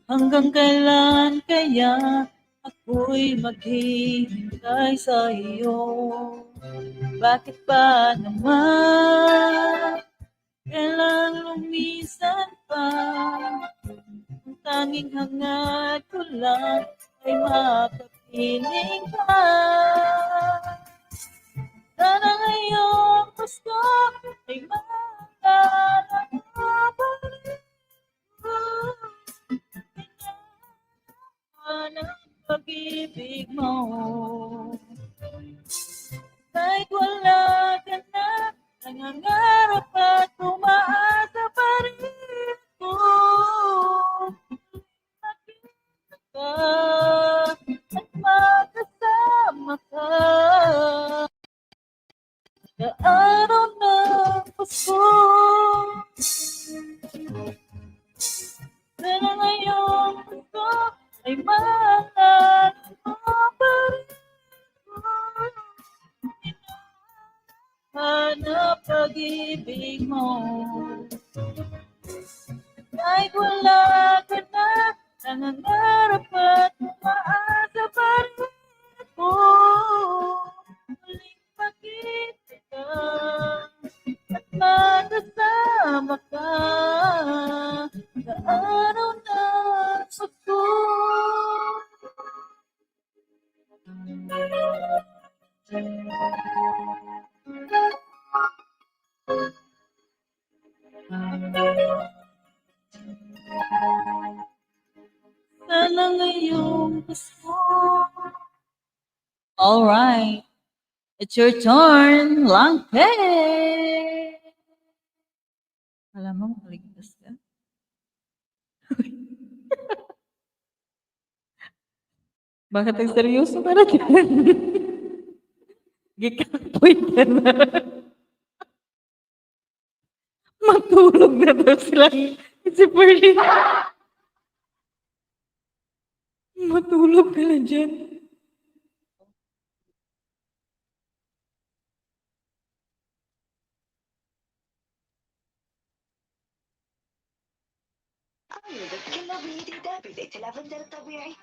Hanggang kailan kaya ako'y maghihintay sa iyo? Bakit pa naman kailan lumisan pa? Ang tanging hangad ko lang ay makapiling ka. Sana ngayong Pasko ay maalala mo pa rin ako. Hinahanap pag-ibig mo. Kahit wala ka na, nangangarap at umaasa pa rin ako. Makita ka at makasama ka sa araw ng Pasko. Sana ngayong Pasko ay maalala mo pa rin ako. Hinahanap pag-ibig mo. Kahit wala ka na, nangangarap at umaasa pa rin ako. Muling makita ka at makasama ka sa araw ng Pasko. Sana ngayong Pasko. All right. It's your turn, Langke. Alam mo, makaligtas ka. Bakit ang seryoso ka na dyan? Gikapoy ka na. Matulog na daw silang si Perlin. Matulog ka na dyan. كالنبيذ دابلة لافندر الطبيعي.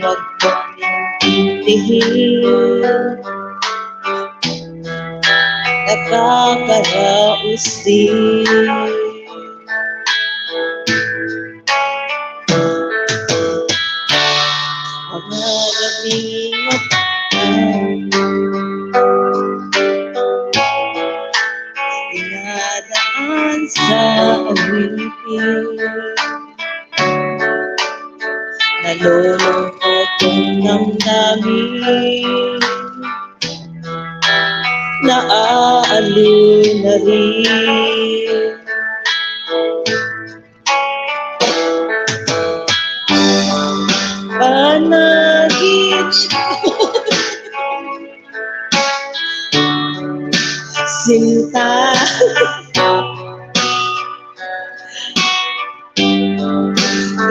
huwag mong intindihin. Nakakaraos din. Mga gabing dinadaan sa awitin. Nalulungkot kong damdamin, naaaliw na rin. Panaginip sinta,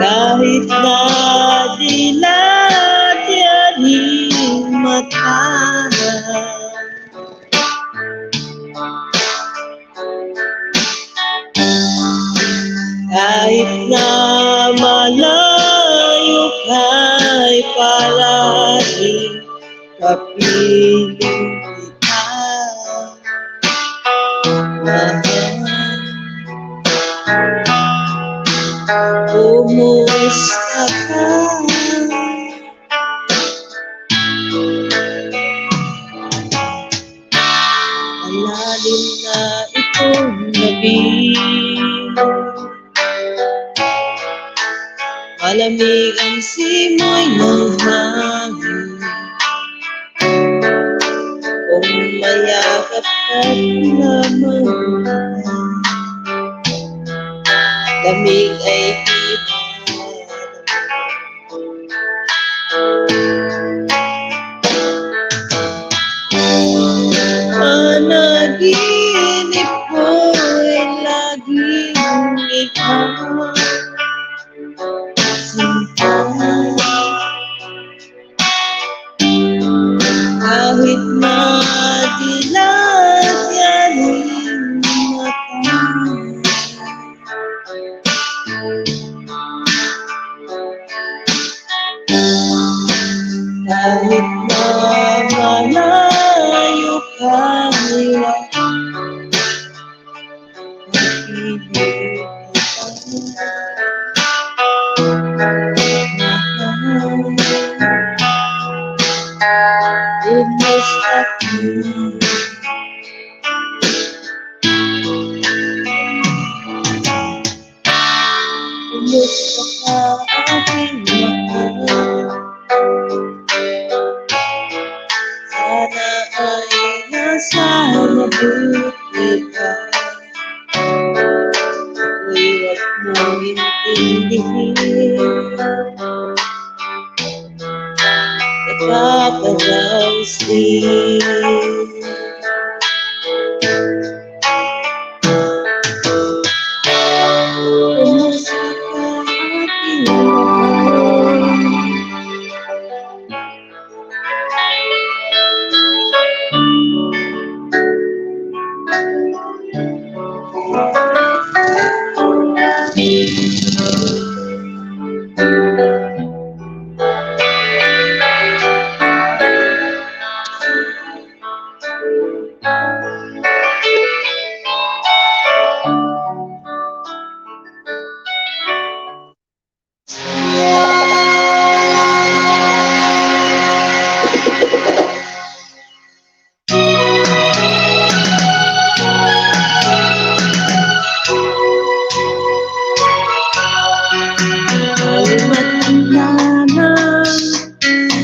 kahit na dilat yaning mata. Kahit na malayo ka'y palaging kapiling kita. Kumusta ka? Malalim na itong gabi, malamig ang simoy ng hangin. Kung mayakap ka lamang, lamig ay di panaginip ko'y laging ikaw. Kahit madilat yaning mata. Kahit na malayo ka'y kumusta ka? Kumusta ka aking mahal? Sana ay nasa mabuti ka. Huwag mong intindihin. Nakakaraos din. Kumusta ka aking mahal?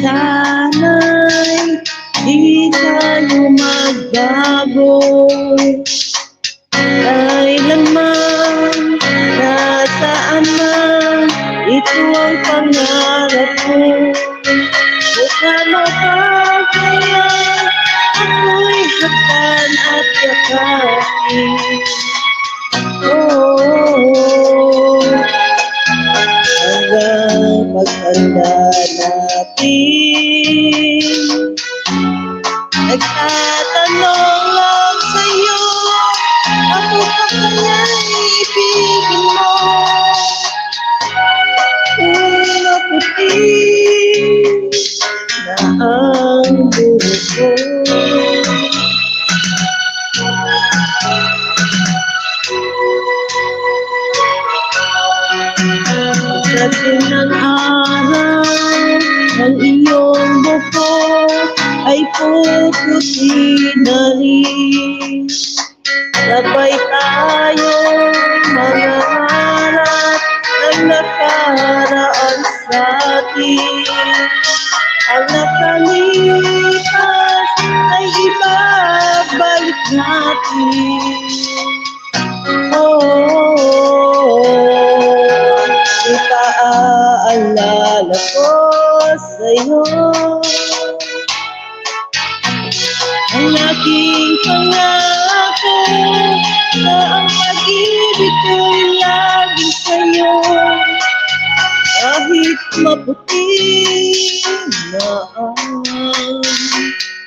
Sana'y di tayo magbago. Kailanman, nasaan man, ito ang pangarap ko. Kasama ka kaya ako'y hapan at yakapin. Hanggang paghanda natin, nagtatanong lang sa'yo, ako pa kaya ibigin mo? Ulo puti puputi na rin. Sabay tayong mangarap ng nakaraan sa atin. Ang nakalipas ay ibabalik natin. Ipaalala ko sa'yo ang aking pangako na ang pag-ibig ko'y laging sa'yo. Kahit maputi na ang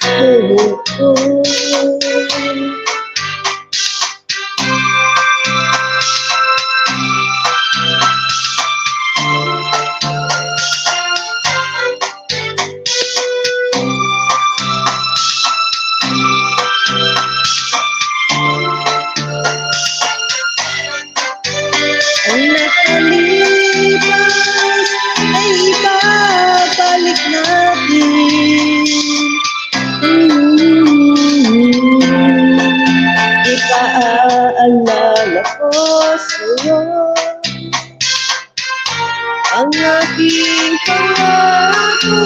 buhok ko. Ang nakalipas ay ibabalik natin. Ipaalala ko sa'yo ang aking pangako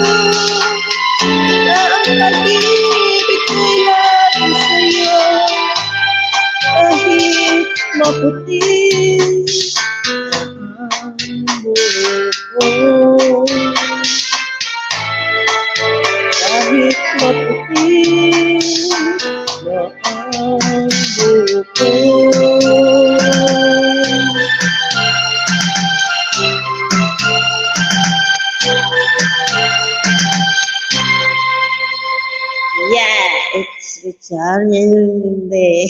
na ang pag-ibig ko'y laging sa'yo. Kahit maputi ang buhok ko, kahit maputi na ang buhok ko. Yeah, it's Italian Day.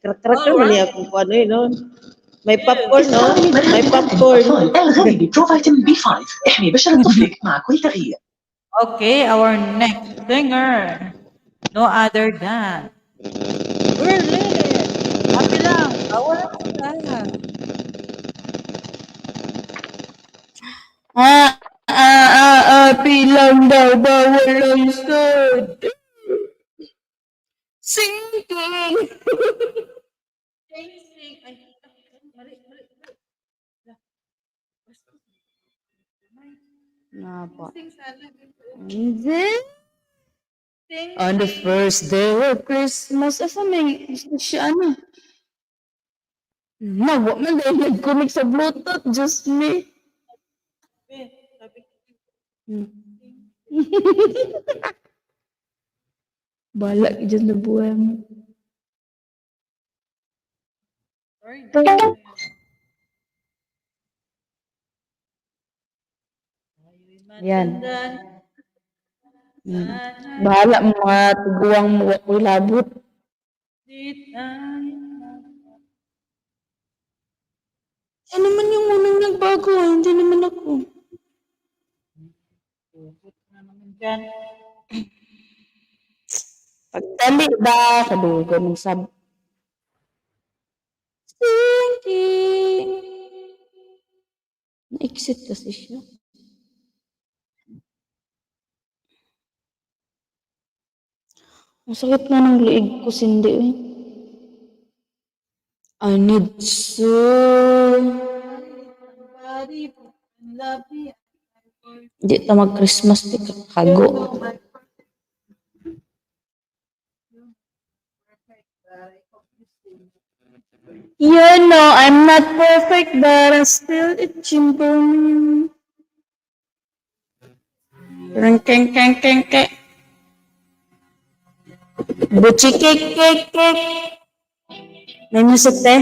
Krak-krak naman niya kung ano yun, no? May popcorn, no? May popcorn. الغني ببروفيتامين بي 5 احمي بشرة طفلك مع كل تغيير. Okay, our next singer. No other than Berlin. Happy lang. Bawal ka. Bilang daw bawal ang sad. Singing. Sing. Ay, mali. Napa. Sing sana. And then, Sing. on the first day of Christmas, asa may siya ano? Nawa man dahil nag-connect sa Bluetooth, just me. Sabi ko, Bala ka dyan na buhay mo. sorry. Yan. Bahala mo mga tiguang mo ako'y labot. Ano naman yung unang nagbago? Hindi naman ako. Pagdali ba? Kadugan ng sab. Singing. Na-exit kasi siya. Ang sakit na ng liig ko, Cindy. Eh. I need Di ta mag-Christmas di kakago. You know, I'm not perfect, but I'm still itching for me. Keng. Buchi kek. May music te.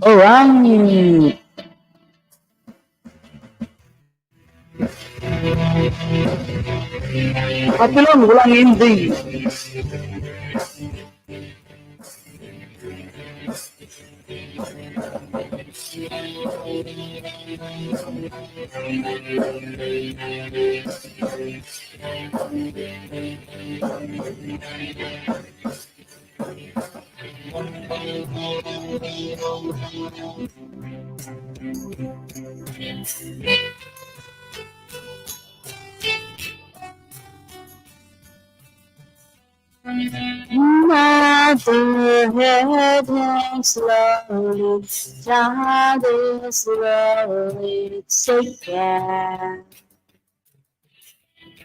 Alright. Happy lang, walang hindi. Mother head hangs slowly, child is slowly taken.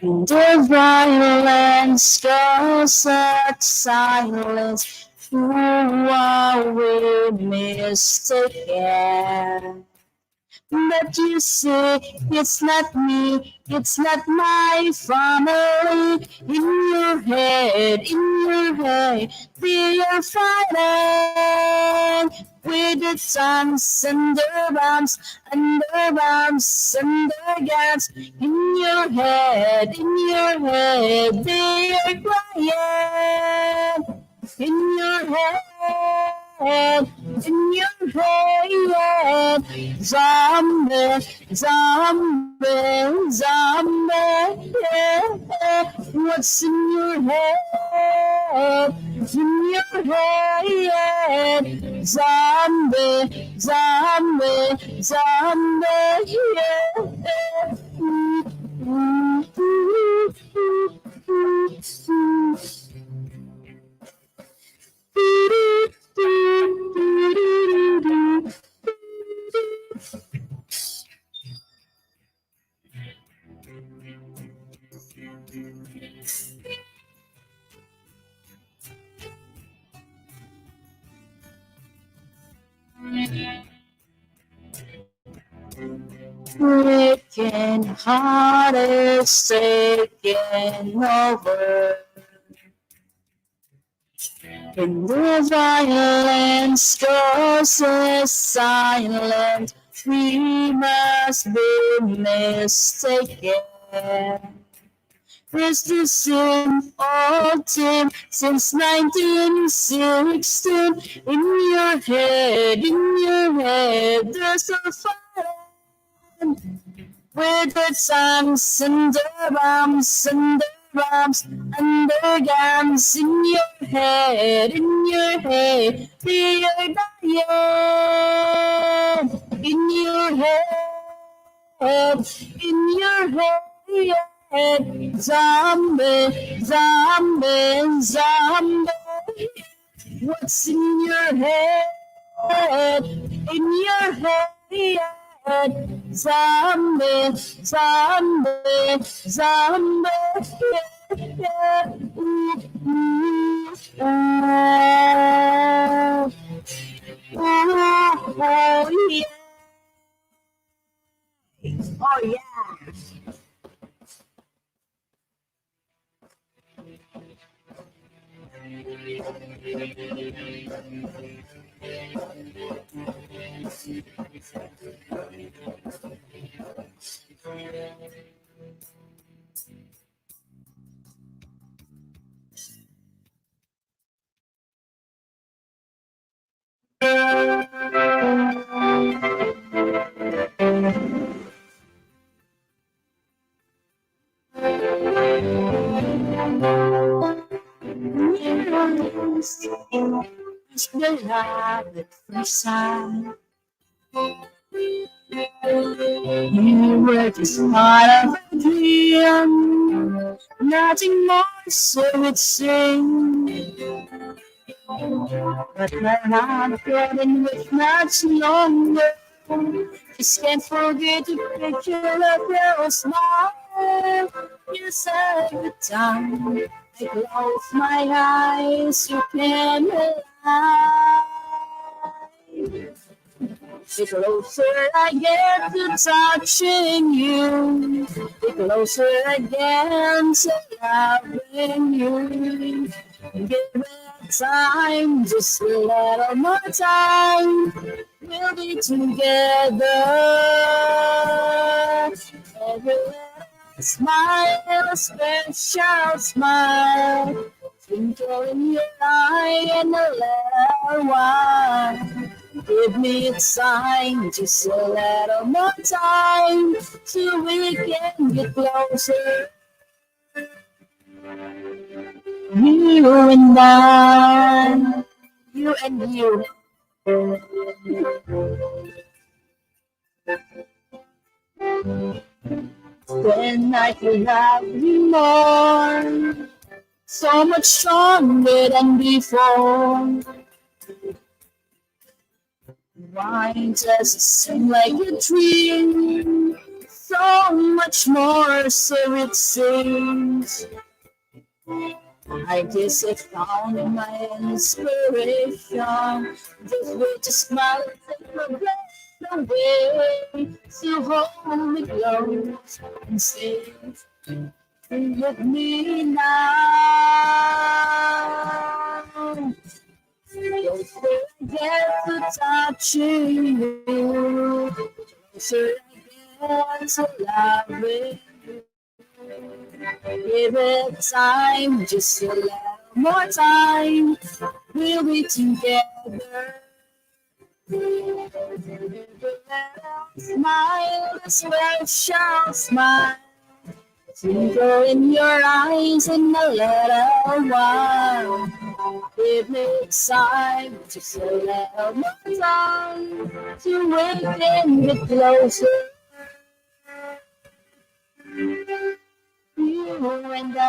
In the violence goes such silence, who are we mistaken? But you see, it's not me, it's not my family. In your head, they are fighting with the sons and their bombs and their bombs and their guns. In your head, they are crying. In your head, zombie, zombie, zombie, yeah. What's in your head? In your head, zombie, zombie, zombie, yeah. Breaking heart is taking over. And the violence causes silent, we must be mistaken. It's the same old team since 1916. In your head, there's a fire with the tanks and the bombs and the bombs and the guns. In your head, they are dying. In your head, zombie, zombie, zombie. What's in your head? In your head, zombie, zombie, zombie. Yeah, oh, yeah. Oh, yeah. It's the love at first sight. You were just part of a dream, nothing more, so it seemed. But my heart getting with much longer. Just can't forget the picture of your smile. Yes, every time I close my eyes, you came alive. The closer I get to touching you, the closer I get to loving you. Give it time, just a little more time. We'll be together. Every little smile, a special smile. Twinkle in your eye and a little while. Give me a sign, just a little more time, so we can get closer. You and I, you and you. Then I could have you more, so much stronger than before. Why just sing like a dream? So much more, so it seems. I guess I found my inspiration. This way to smile and take my breath away. So hold me close and stay with me now. Don't forget to touching you. Closer again to loving you. Give it time, just a little more time. We'll be together. Smile, a special smile. Twinkle in your eyes in a little while. Give me time, just a little more time to wait and get closer. You and I.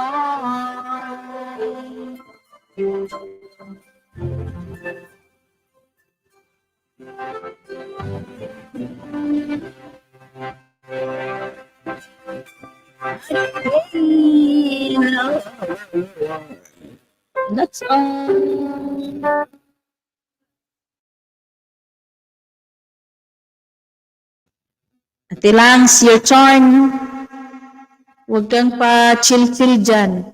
That's all. Ate Langs, your turn. Huwag kang pa-chill-chill dyan.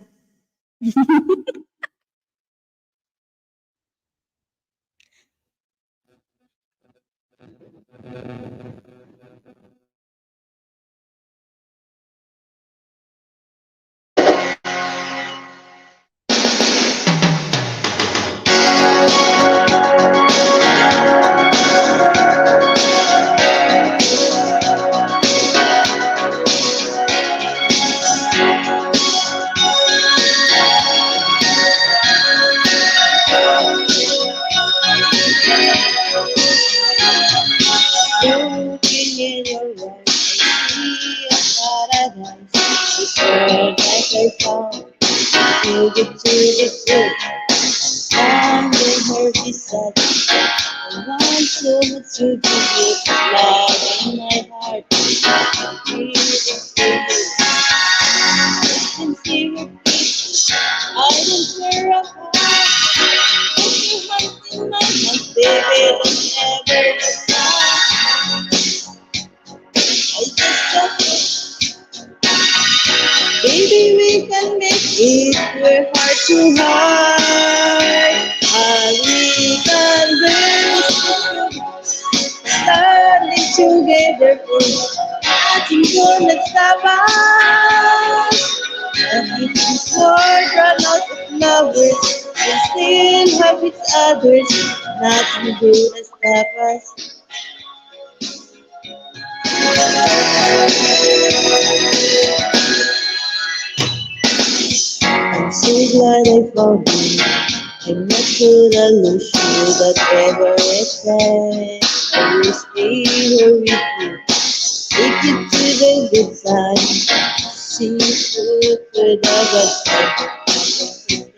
Looking in your eyes, I see a paradise. This world like I found, too good to be true. Finding her beside me, I want so much to give you love in my heart. Give it to you. And see what I don't wear a heart. Put your heart in my hand, baby, don't ever stop. I just love you. Baby, we can make it, we're heart to heart. And we can build standing together for nothing gonna stop us. And if we sort run out of lovers, we still have each others. Nothing gonna stop us. I'm so glad I found you. I'm not gonna lose you, that ever expect. I will stay here with you. Take it to the good side. See you through to the bad side.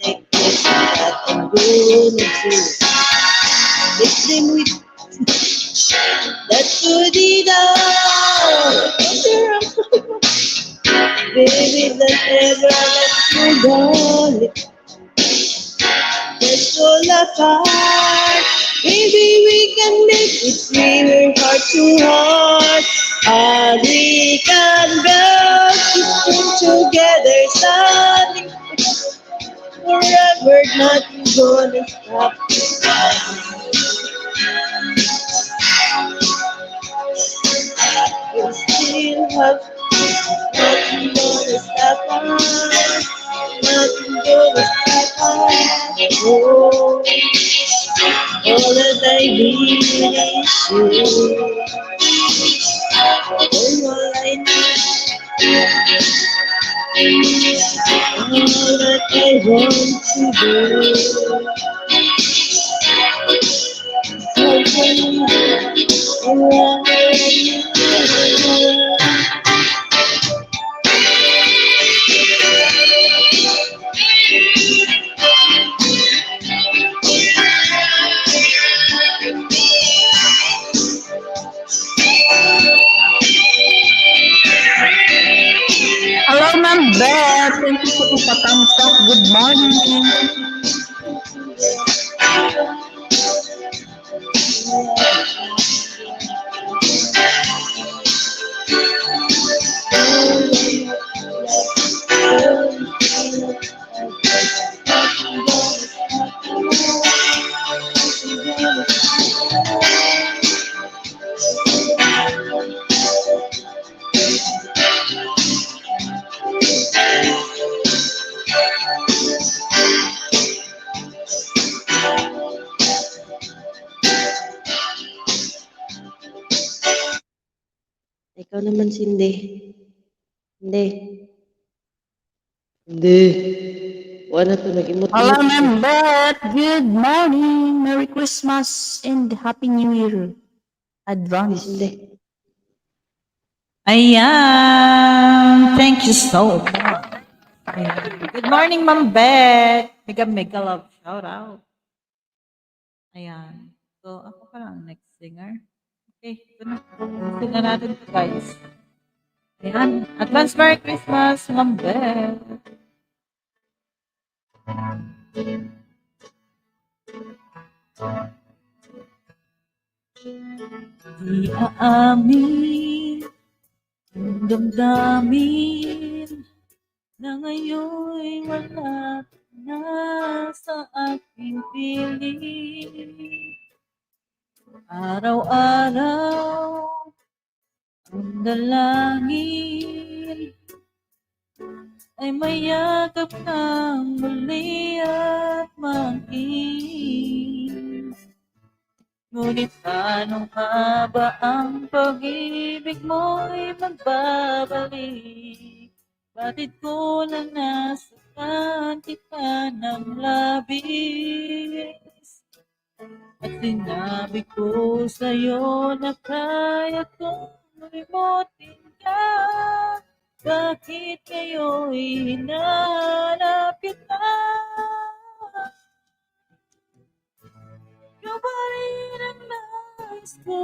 Take this that I'm going to. Mix them with that goody down. Baby, don't ever let you go. Let's all apart. Baby, we can make it free. We're heart to heart. And we can build system together. Standing forever, nothing gonna stop us. We still have nothing gonna stop us. Nothing gonna stop us. Oh, all that I need is you. All I need. All that I want to do. So can you, thumbs up. Good morning. Ikaw naman, Cindy. Hindi. Hindi. Wala to, nag-emot-emot Hello, na. Ma'am Beth. Good morning. Merry Christmas and Happy New Year. Advance. Cindy. Ayan. Thank you so much. Ayan. Good morning, Ma'am Beth. Mega love shout out. Ayan. So, ako pa lang next singer. Okay, ito na. Gusto na natin to, guys. Ayan. Advance Merry Christmas, Ma'am Beth. Di aamin ang damdamin na ngayon'y wala na sa aking piling. Araw-araw ang dalangin ay mayakap kang muli at maging. Ngunit paano nga ba ang pag-ibig mo'y magbabalik? Batid ko lang nasaktan kita ng labis. At sinabi ko sa'yo na kaya kong limutin ka. Bakit kayo'y hinanap kita? Ikaw pa rin ang nais ko,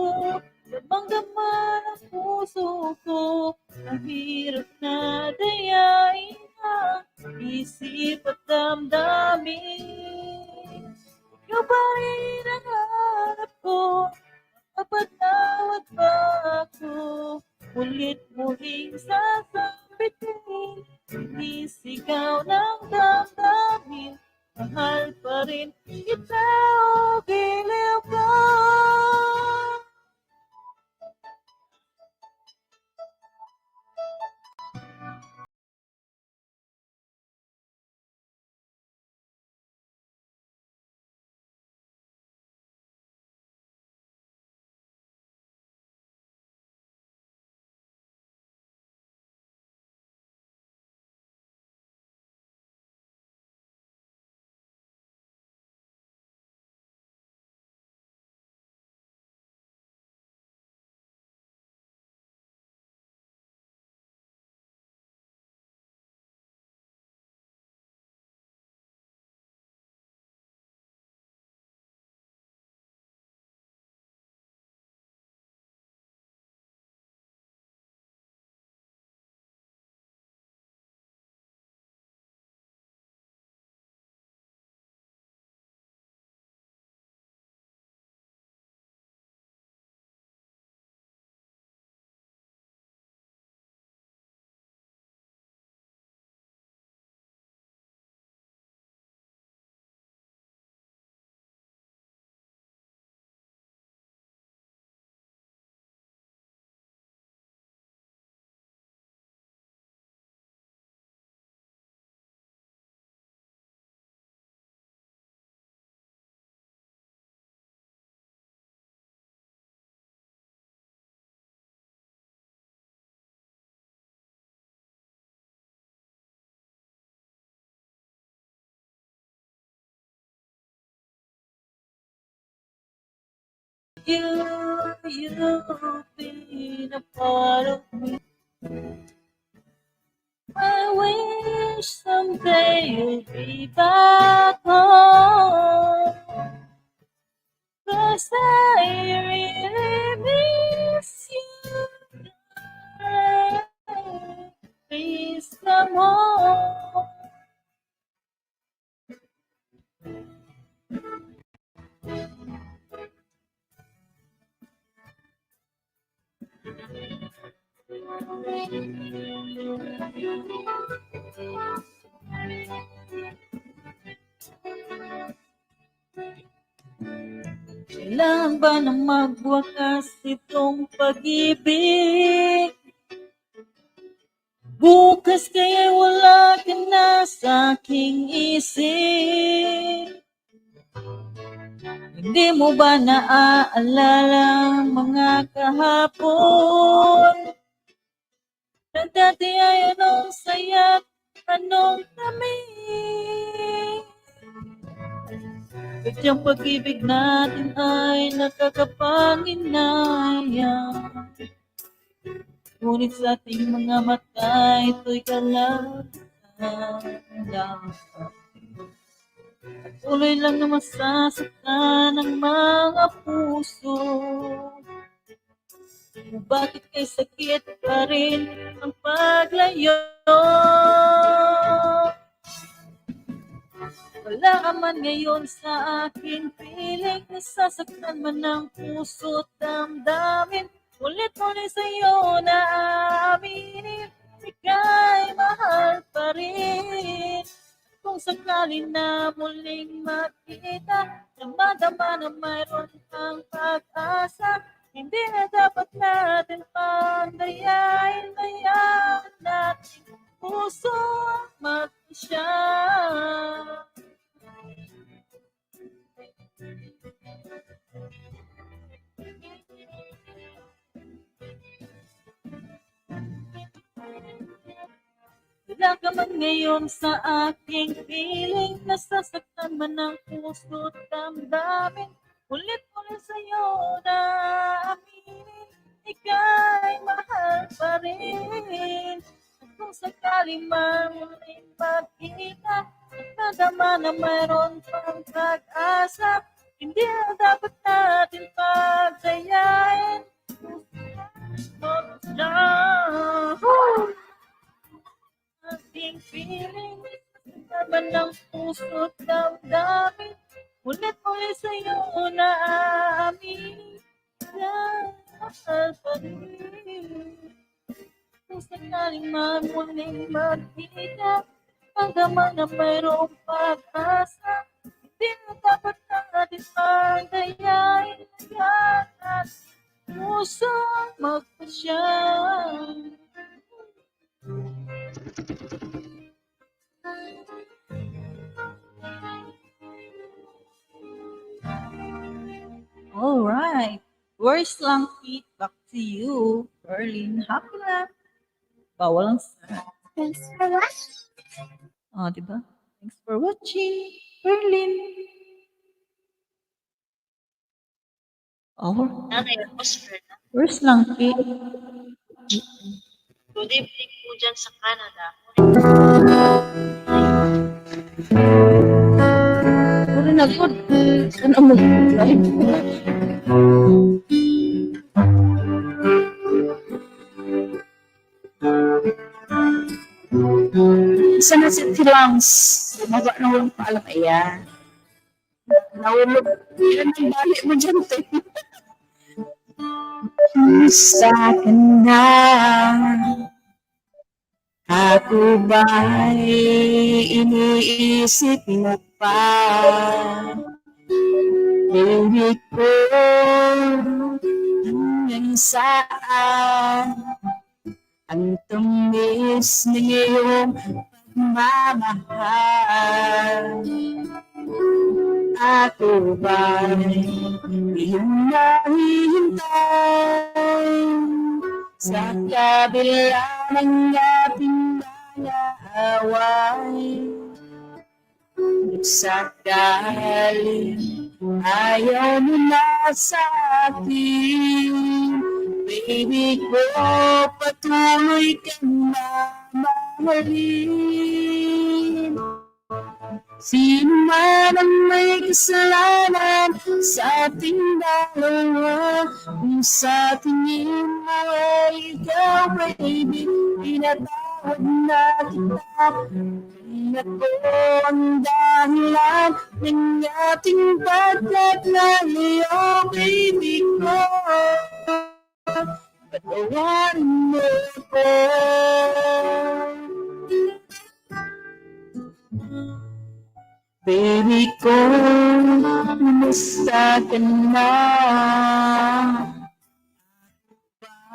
damang-dama ng puso ko. Ang hirap na dayain ang isip at damdamin. Ikaw pa rin ang hanap ko, mapatawad ba ako? Ulit-muling sasabitin, sinisigaw ng damdamin. Mahal pa rin kita o giliw ka. You've been a part of me. I wish someday you'll be back home. 'Cause I really miss you. Please come home. Kailangan ba nang magwakas itong pag-ibig? Bukas kaya'y wala ka na sa aking isip. Hindi mo ba naaalala ang mga kahapon? Na dati ay anong saya't anong tamis. Kadyang pag-ibig natin ay nakakapanginayang. Ngunit sa ating mga mata, ito'y kalagatan lang. At tuloy lang na masasaktan ng mga puso. Kung bakit kay sakit pa rin ang paglayo? Wala ka man ngayon sa aking piling, nasasaktan man ng puso't damdamin. Ulit-ulit sa'yo na aaminin, ika'y mahal pa rin. Kung sakali na muling makita, namadama na mayroon kang pag-asa. Hindi na dapat natin pandayain, hayaan natin puso mag-isya. Wala ka man ngayon sa aking piling, nasasaktan man ng puso't damdamin. Ulit-ulit sa'yo na aminin, ika'y mahal pa rin. At kung sakali man muling magkita, nadama na mayroon pang pag-asa. Hindi na dapat natin pagdayain. Ating feeling, naman ng puso't damdamin. Ulit-ulit sa'yo na aaminin, mahal pa rin. Kung sakaling man muling magkita, pagdama na mayroong pag-asa. Hindi na dapat natin pagdayain, hayaan natin puso magpasya. All right. Worst lang feedback to you, Berlin. Happy lang. Bawal ang sa. Thanks for watching. Oh, diba? Thanks for watching, Berlin. Oh, worst lang feedback. Good evening po dyan sa Canada. Puro na good. Ano mo live? Sana si Tilongs. Bumaba na walang paalam. Ayan. Nahulog. Yan ang balik mo dyan, te. Sa akin na ako ba'y iniisip mo pa? Baby ko, hanggang saan ang tumis ng iyong pagmamahal? Ako ba'y iyong nahihintay sa kabila ng ating mga away? Sakaling ayaw mo na sa akin, baby ko, patuloy kang mamahalin. Sino man ang may kasalanan sa ating dalawa, kung sa tingin mo ay ikaw, baby, pinatawad na kita. Ako ang dahilan ng ating pagkatlayo, baby ko. Patawarin mo ako. ka na,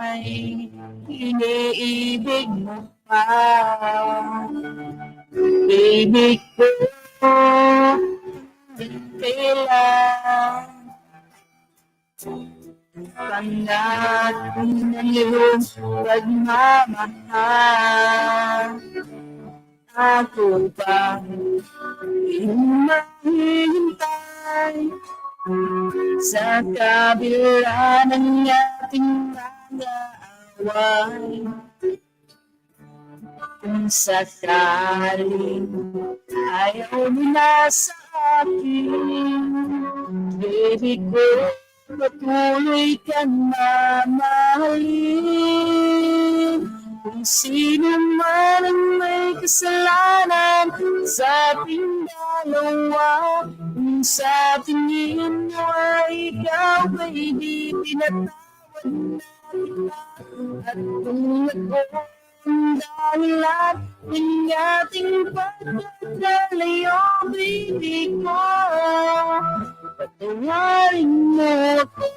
ay iniibig mo pa. Baby ko, kailan pangatin ng iyong pagmamahal. Ako ba iyong mahihintay sa kabila ng ating mga away? Kung sakaling ayaw mo na sa akin, baby ko, patuloy ka na mahalin. Kung sino man ang may kasalanan sa ating dalawa, kung sa tingin mo ay ikaw ay di pinatawad na kita, at kung ako ang dahilan ng ating pagkakalayo, baby ko, patawarin mo ako.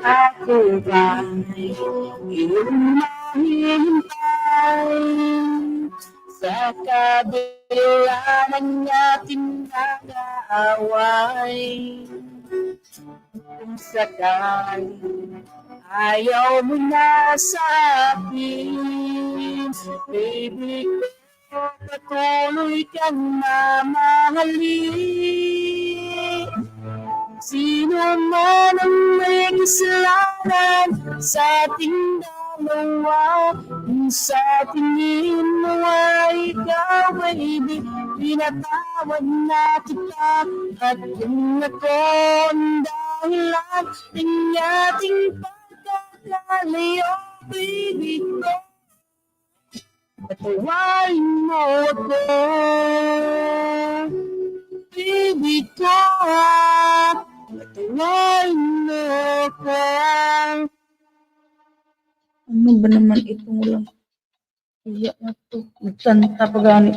Ako ba iyong mahihintay sa kabila ng ating nag-aaway? Kung sakali ayaw mo na sa akin, baby ko, patuloy kang mamahalin. Sino man ang may kasalanan sa ating dalawa, kung sa tingin mo ay ikaw ay di pinatawad na kita, at kung ako ang dahilan ng ating pagkakalayo, baby ko, patawarin mo ako, baby ko, patawarin mo ako. Ano ba naman itong walang iya na to? Magtanta pa gani.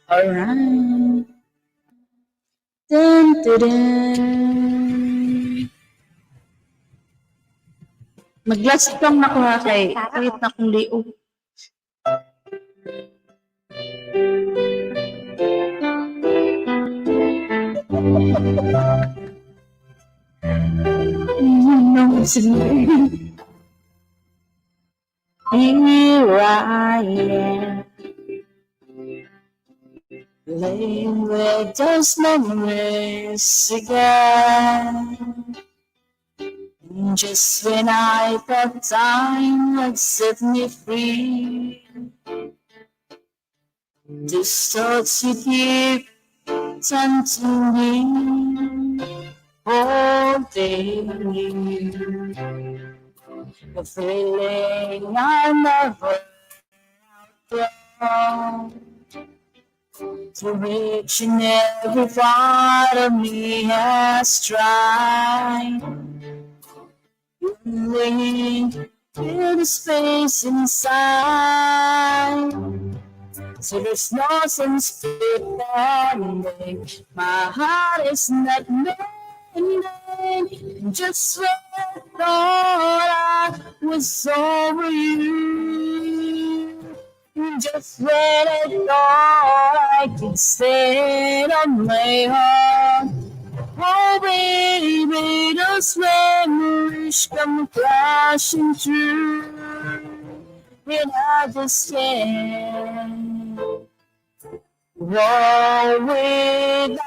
Alright. Dun, dun, dun. Mag-last song na ko ha kay kahit na kong liog. Here I am, playing with those memories again. Just when I thought time would set me free, these thoughts you keep tempting me all day. The feeling I never outgrow, to reach in every part of me has tried. Only feel the space inside, so there's no sense pretending my heart is not mending. Just when I thought I was over you, Just when I thought I could stand on my heart. Oh baby, those memories come crashing through, and I just can't roll without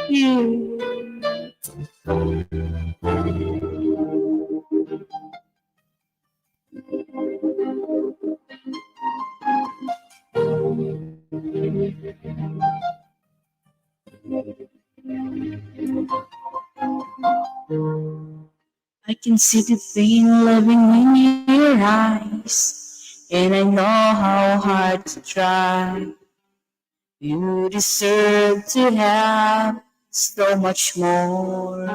you. I can see the pain living in your eyes, and I know how hard to try. You deserve to have so much more.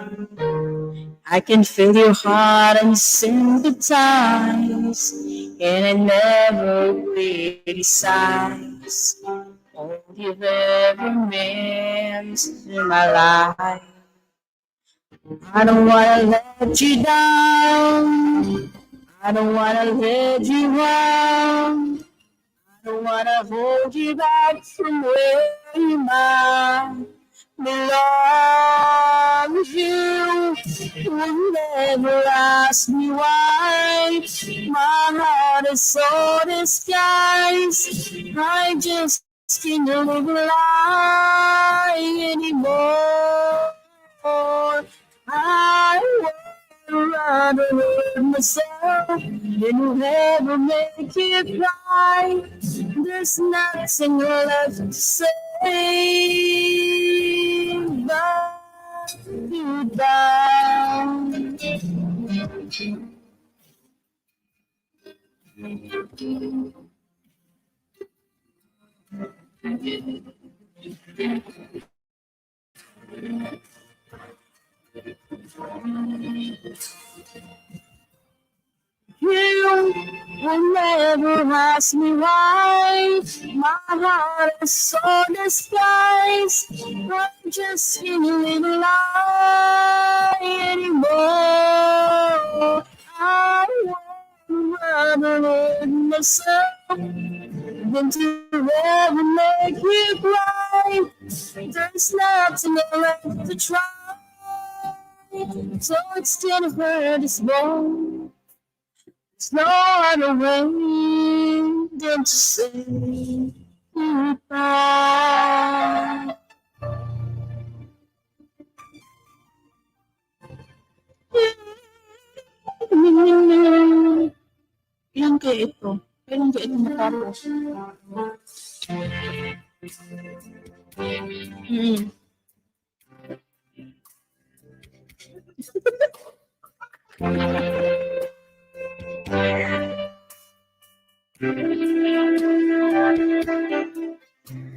I can feel your heart and sympathize, and I never criticize all you've ever meant in my life. I don't wanna let you down. I don't wanna let you down. I don't wanna hold you back from where you might belong. You will never ask me why. My heart is so disguised. I just can't live a lie anymore. I would rather hurt myself than ever make you cry. There's nothing left to say but goodbye. You will never ask me why. My heart is so disguised. I just can't live a lie anymore. I would rather hurt myself than to ever make you cry. There's nothing left to try. So it's gonna hurt this more. There's no other way than to say goodbye. Ilang kaya ito? Kailan kaya ito matapos?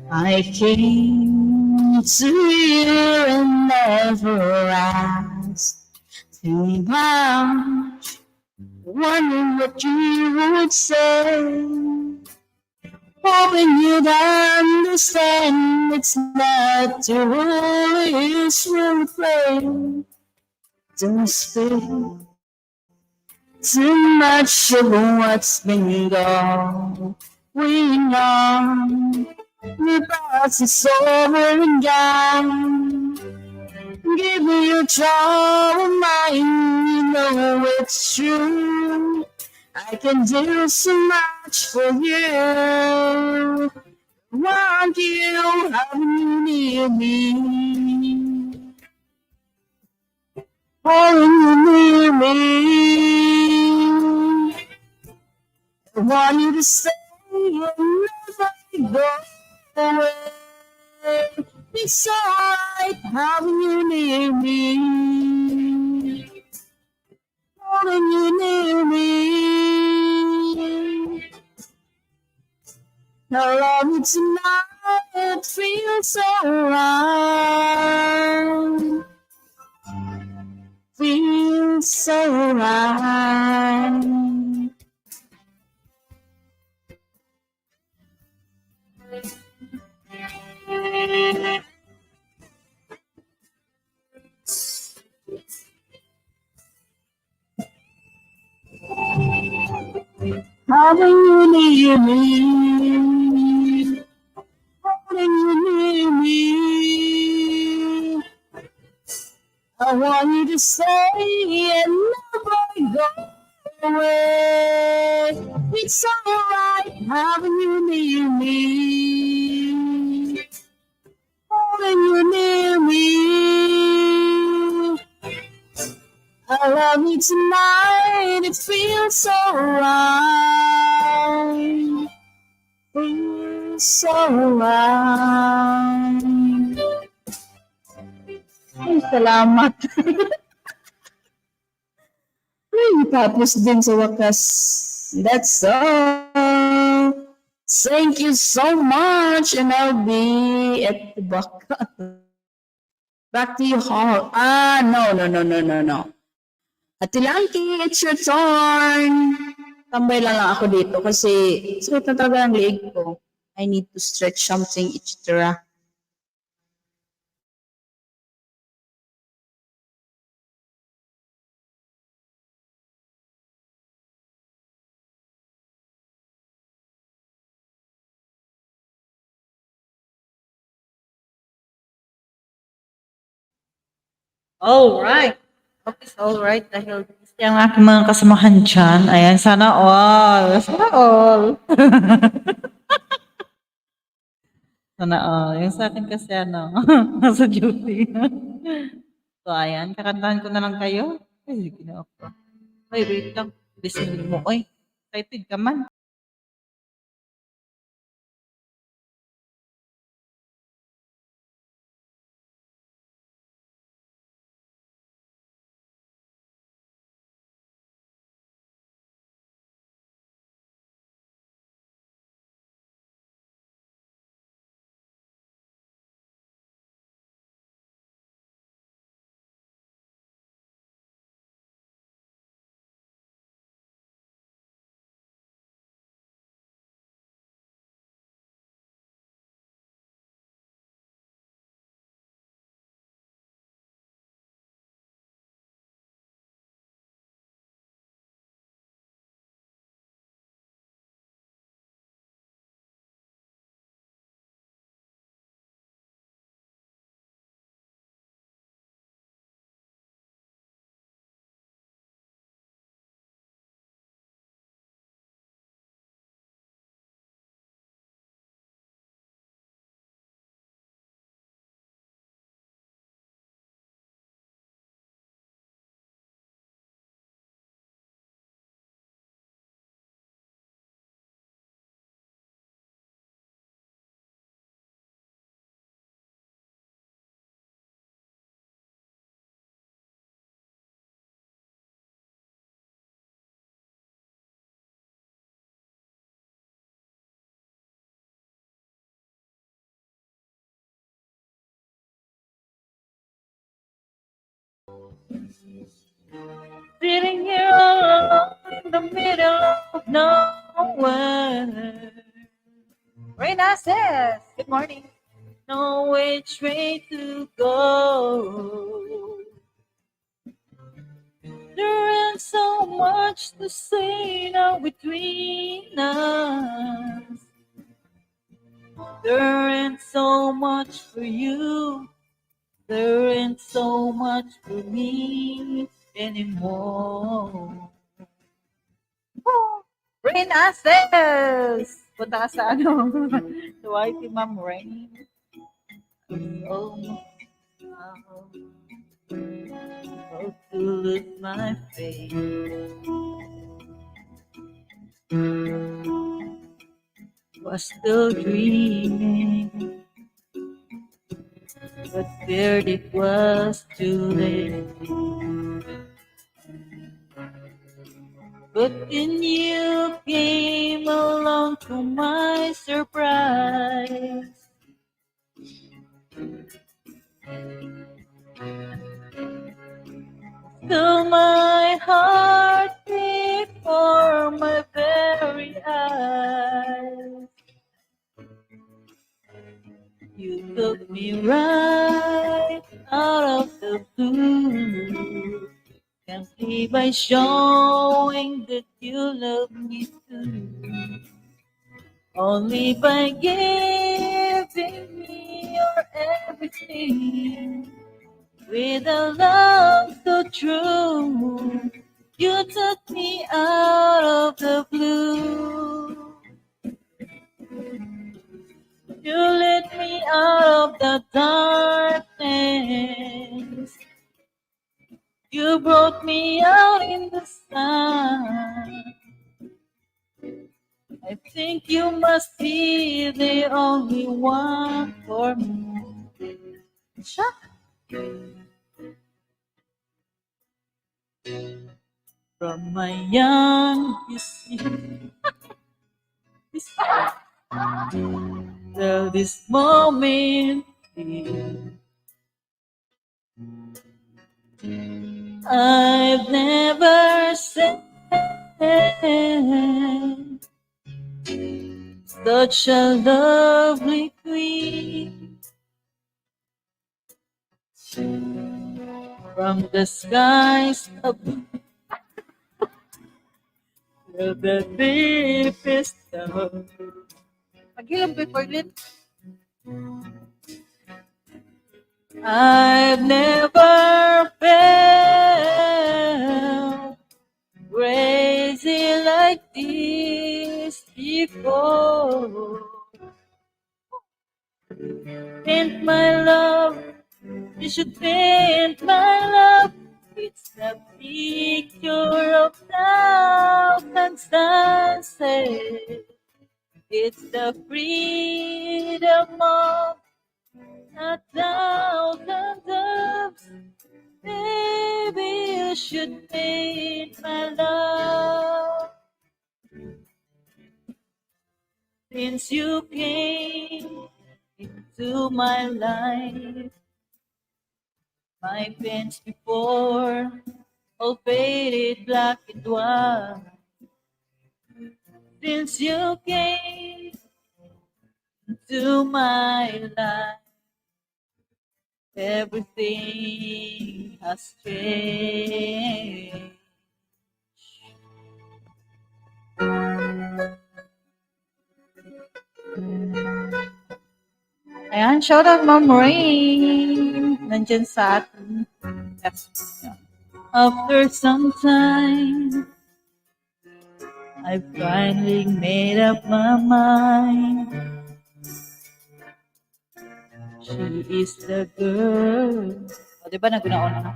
I came to you and never asked too much, wondering what you would say, hoping you'd understand it's not the rules we'll play. Don't speak too much of what's been going on. Because it's over and done. Give me your trouble mind, you know it's true. I can do so much for you. Want you, having you near me. Holding you near me. I want you to stay and never go away. It's alright having you near me, holding you near me. I love you tonight, it feels so right, feels so right. Having you near me, holding you near me. I want you to stay and never go away. It's alright having you near me, holding you near me. I love you tonight, it feels so right. Feels so right. Ay, salamat. Ay, tapos din sa wakas. That's all. Thank you so much, and I'll be at the back. Back to you, Hall. No. Ate Langki, it's your turn. Tambay lang ako dito kasi sakit na talaga ang leg ko. I need to stretch something, etc. Alright. Okay, it's alright dahil gusto ang aking mga kasamahan dyan. Ayan, sana all. Sana all. Sana all. Yung sa akin kasi nasa duty. So, ayan, kakantahan ko na lang kayo. Ay, sige na ako. Ay, wait lang. Listening mo. Ay, excited ka man. Sitting here all alone in the middle of nowhere. Reina says, good morning. Know which way to go. There ain't so much to say now between us. There ain't so much for you. There ain't so much for me anymore. Oh, Rain Access! Punta ka sa sa YT Ma'am Rain. Oh, how to lose my faith. Was still dreaming, but feared it was too late. But then you came along to my surprise. Fill my heart before my very eyes. You took me right out of the blue, simply by showing that you love me too. only by giving me your everything. With a love so true, you took me out of the blue. You lit me out of the darkness. You brought me out in the sun. I think you must be the only one for me. Shut. From my youngest years till this moment, I've never said such a lovely queen from the skies above to the deepest down. Paghilom ko Corlin. I've never felt crazy like this before. Paint my love, you should paint my love. It's a picture of thousand sunsets. It's the freedom of a thousand doves. Baby, you should paint my love. Since you came into my life, my pains before all faded black and white. Since you came into my life, everything has changed. Ayan, shout out Ma'am Rain. Nandyan sa atin. After some time, I finally made up my mind. She is the girl. O, diba naguna-una na?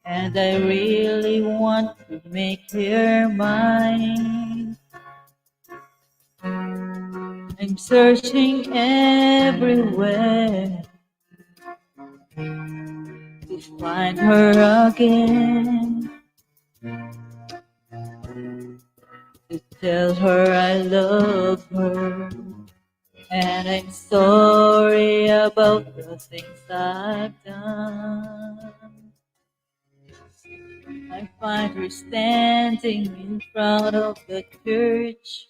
And I really want to make her mine. I'm searching everywhere to find her again. To tell her I love her. And I'm sorry about the things I've done. I find her standing in front of the church,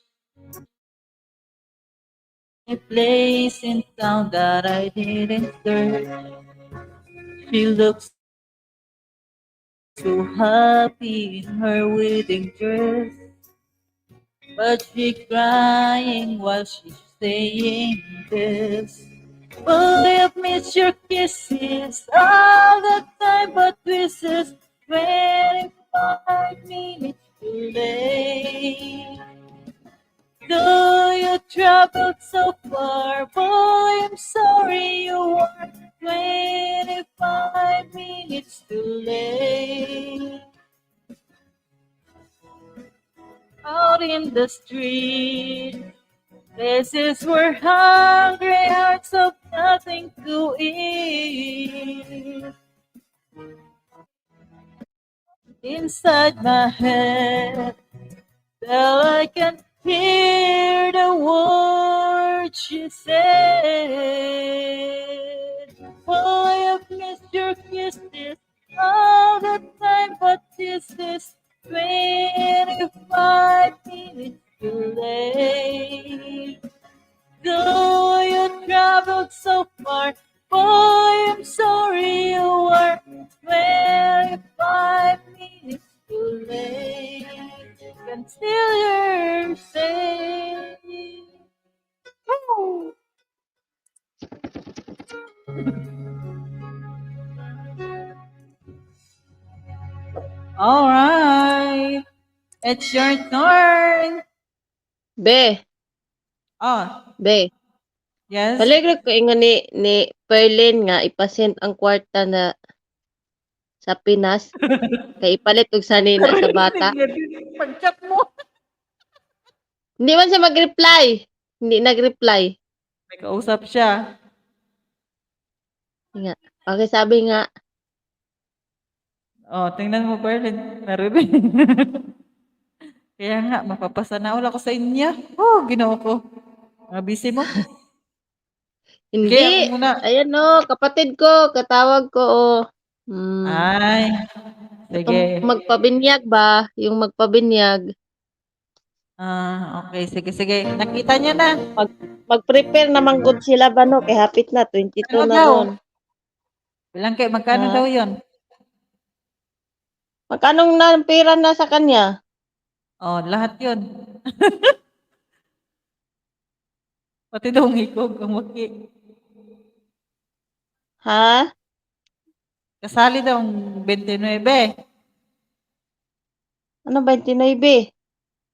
a place in town that I didn't search. She looks so happy in her wedding dress, but she crying while she's saying this. Boy, I've missed your kisses all the time, but this is 25 minutes too late. Though you traveled so far, boy, I'm sorry you were 25 minutes too late. Out in the street, places where hungry hearts have nothing to eat. Inside my head, till I can hear the words she said. Oh, I've missed your kisses all the time, but this is 25 minutes too late. Though you traveled so far, boy, I'm sorry you were 25 minutes too late. Can still hear you say All right. It's your turn. Be, Oh, be. yes. Paligro ko ingon ni Perlin nga ipasend ang kwarta na sa Pinas kay ipalit og sanina sa bata. Pag-chat mo. Hindi man siya mag-reply. Hindi nag-reply. May kausap siya. Nga. Okay, sabi nga, Oh, tingnan mo, Berlin. Narinig. Kaya nga, mapapasanaol ako sa inyo. Oh, ginoo ko. Mga busy mo. Kaya ako hindi. muna. Ayan o, kapatid ko, katawag ko o. Ay, sige. Itong magpabinyag ba? Yung magpabinyag. Okay. Sige, sige. Nakita niya na. Mag-prepare naman good sila ba no? Kay hapit na, 22 Ano na daw? ron. Bilang kay, magkano Ha? daw yon? Magkanong na pera na sa kanya? Oh, lahat yon. Pati daw ang hikog, ang waki. Ha? Kasali daw ang 29. Ano 29?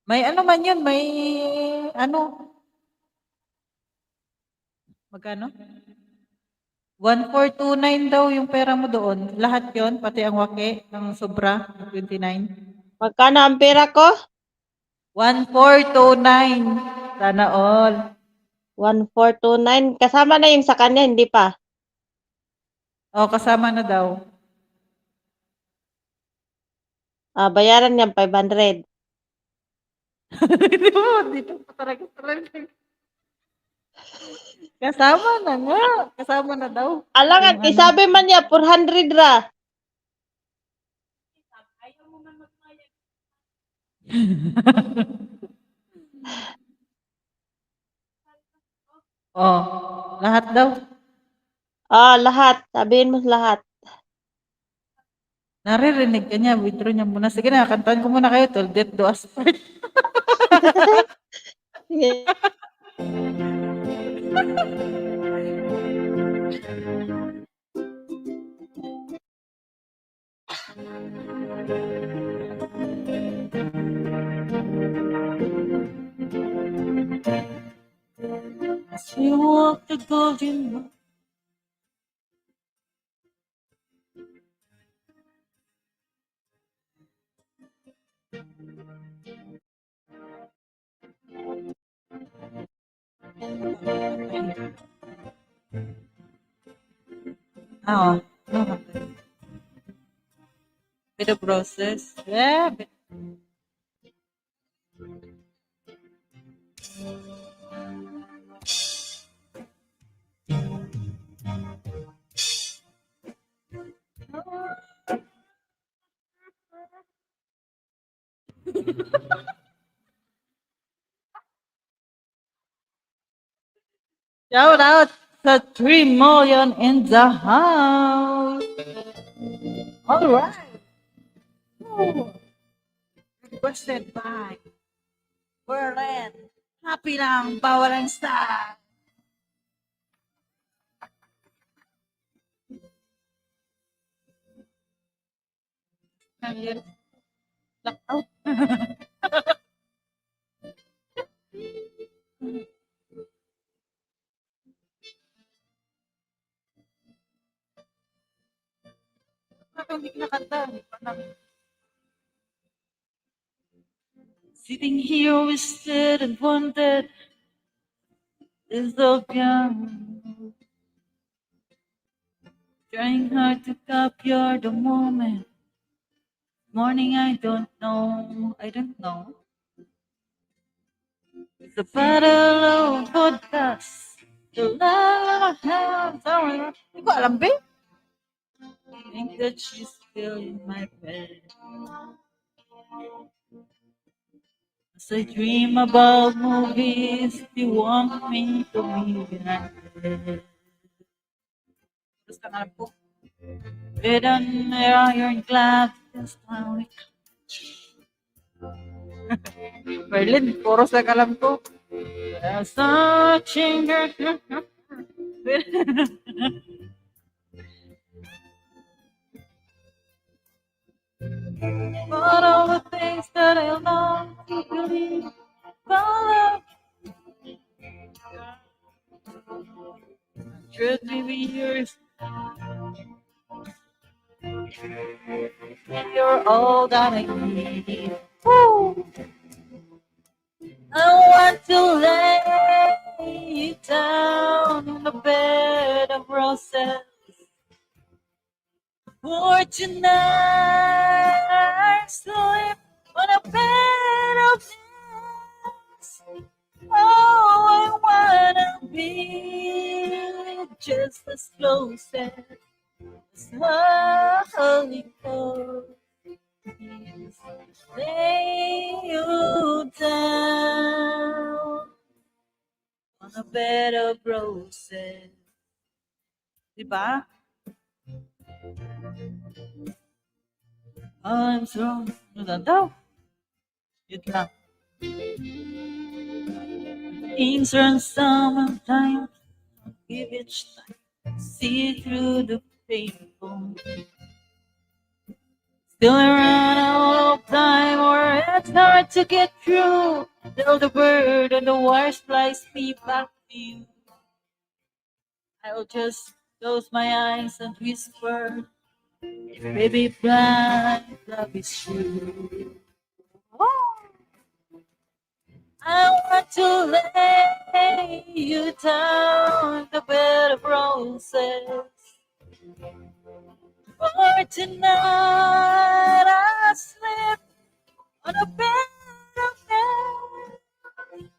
May ano man yun, may ano? Magkano? 1429 daw yung pera mo doon. Lahat yon, pati ang waki, ang sobra, 29. Magkano ang pera ko? 1429. Sana all. 1429. Kasama na yung sa kanya, hindi pa. Oh, kasama na daw. Bayaran niya 500. Dito pa talaga. Kasama na nga. Kasama na daw. Alangan, Yung ano. isabi man niya, 400 ra. Oh, lahat daw. Lahat. Sabihin mo lahat. Naririnig ka niya. Withdraw niya muna. Sige na, kantahan ko muna kayo. Till death do us part. Sige. As we walk the golden road. No. Bit of process. Yeah. Shout out to 3 million in the house. All right. Ooh. Requested by Berlin. Happy lang, bawal ang star. Blackout. Hindi kinakanta. Sitting here wasted and wanted is so young. Trying hard to capture the moment. Morning, I don't know. It's a battle of podcast. The love I have, hindi ko alam, babe. I think that she's still in my bed. As I dream about movies, you want me to be behind. Gusto nga po. With an iron glove, this time. Berlin, chorus na alam ko. Searching her. But all the things that I long to believe, but should be years, and you're all that I need. Woo! I want to lay you down on a bed of roses for tonight. Sleep on a bed of nails. Oh, I wanna be just as close as Holy Ghost. Lay you down on a bed of roses. Diba? I'm strong. Ano daw? Yun lang. Eastern summertime, give each time. See through the painful. Still I run out of time, or it's hard to get through. Till the bird on the wire flies me back to you. I'll just close my eyes and whisper, if baby blind love is true. I want to lay you down the bed of roses. For tonight I sleep on a bed of nails.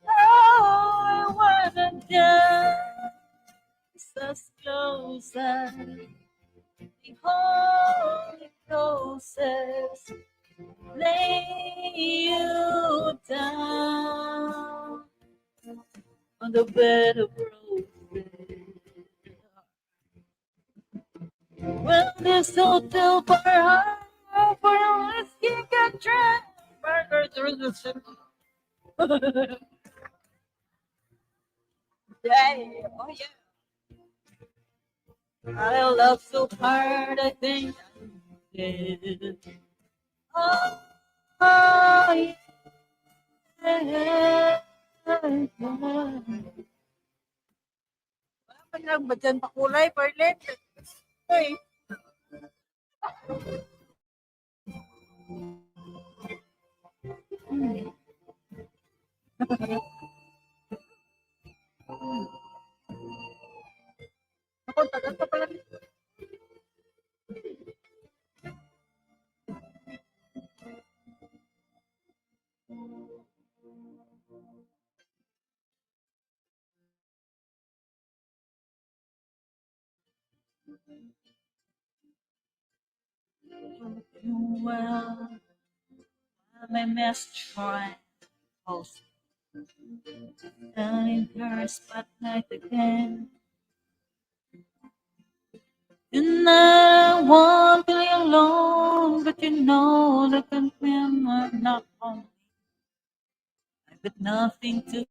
Oh, I wanna dance as close as the Holy Ghost lay you down on the bed of roses. Well, this hotel bar high for a whiskey can drink. Burger through the city. Yeah, oh yeah. I love so hard, I think I did. Oh, oh yeah. Wala lang ba dyan pakulay, Berlin? Hey. Ako, tagal pa pala. Well, my best try. Also, in her spotlight again. And I won't be alone, but you know that the men are not on. I've got nothing to.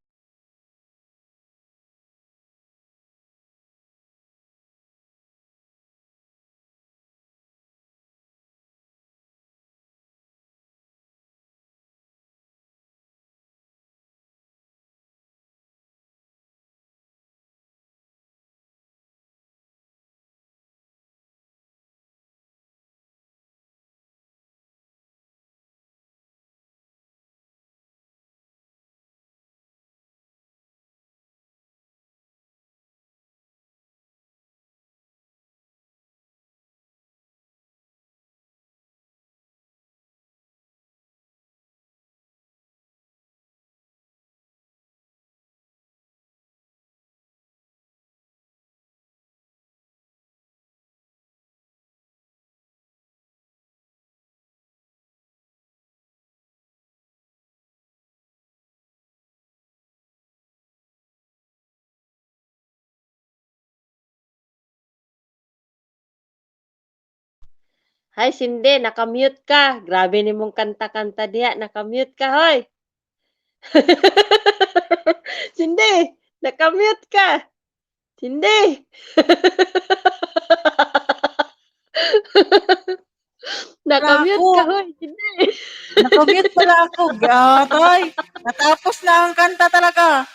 Hi, Cindy, nakamute ka. Grabe ni mong kanta-kanta diha, nakamute ka, hoy. Cindy, nakamute ka. Cindy. Wala Nakamute ako. ka, hoy. Hindi. Nakamute pala ako. Gatay. Natapos na ang kanta talaga.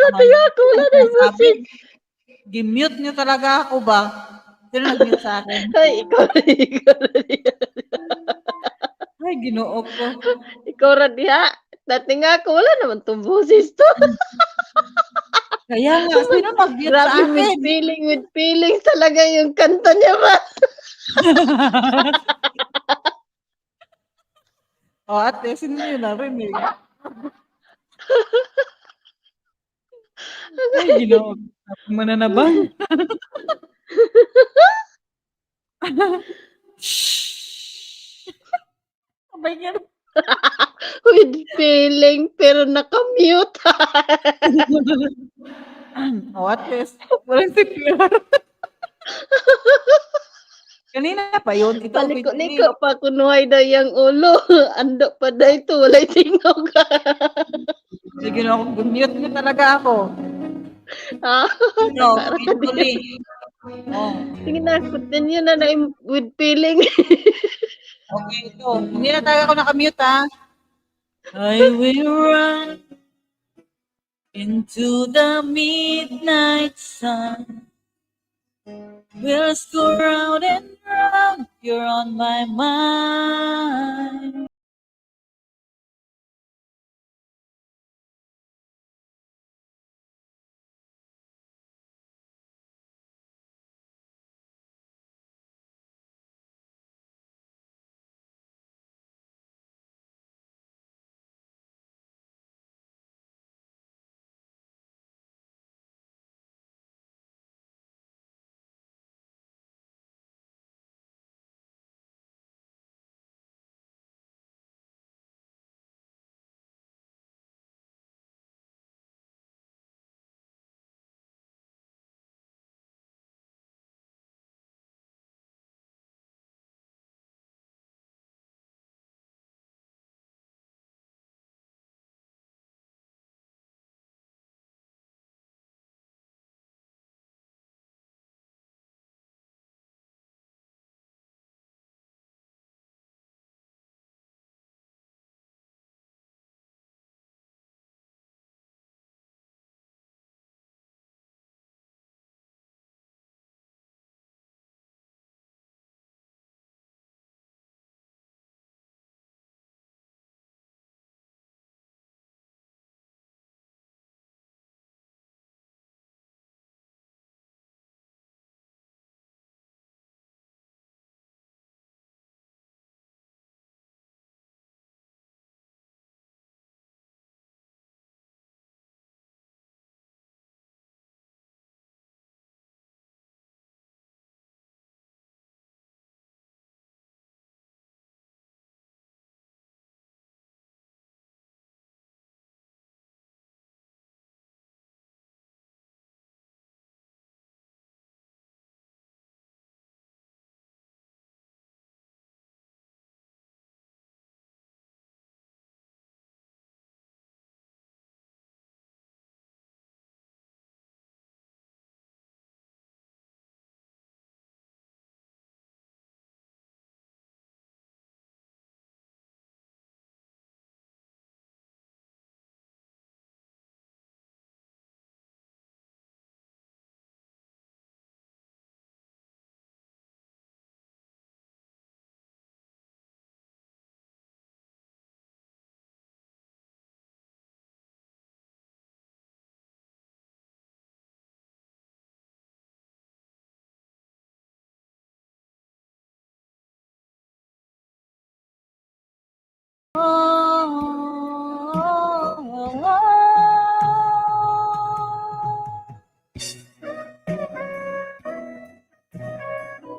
Natinga ako, wala na yung Sabi, music. gimute nyo talaga ako ba? Sino nag-mute sa akin? Ay, ikaw na. Ay, ginoo ko. Ikaw ra diha. Natinga ako, wala naman tong boses to. Kaya nga, sino nag-mute sa Grabe akin? with feelings talaga yung kanta niya ba? O, ate, sino nyo narinig? Ay, ginoo. Sabi mo na naman. Sabay nga. With feeling, pero nakamute. O, at least, walang CPR. Kanina pa yun. Ito, Paliko-liko pa kunuhay daw yung ulo. Ando pa daw ito, walay tingog. May ginawa ko, mute nyo talaga ako. Ah, No, takara peacefully. diha. Oh, Sige na, continue na na with feeling. okay, ito. Hindi na talaga ako nakamute, ha? I will run into the midnight sun. We'll go round and round. You're on my mind.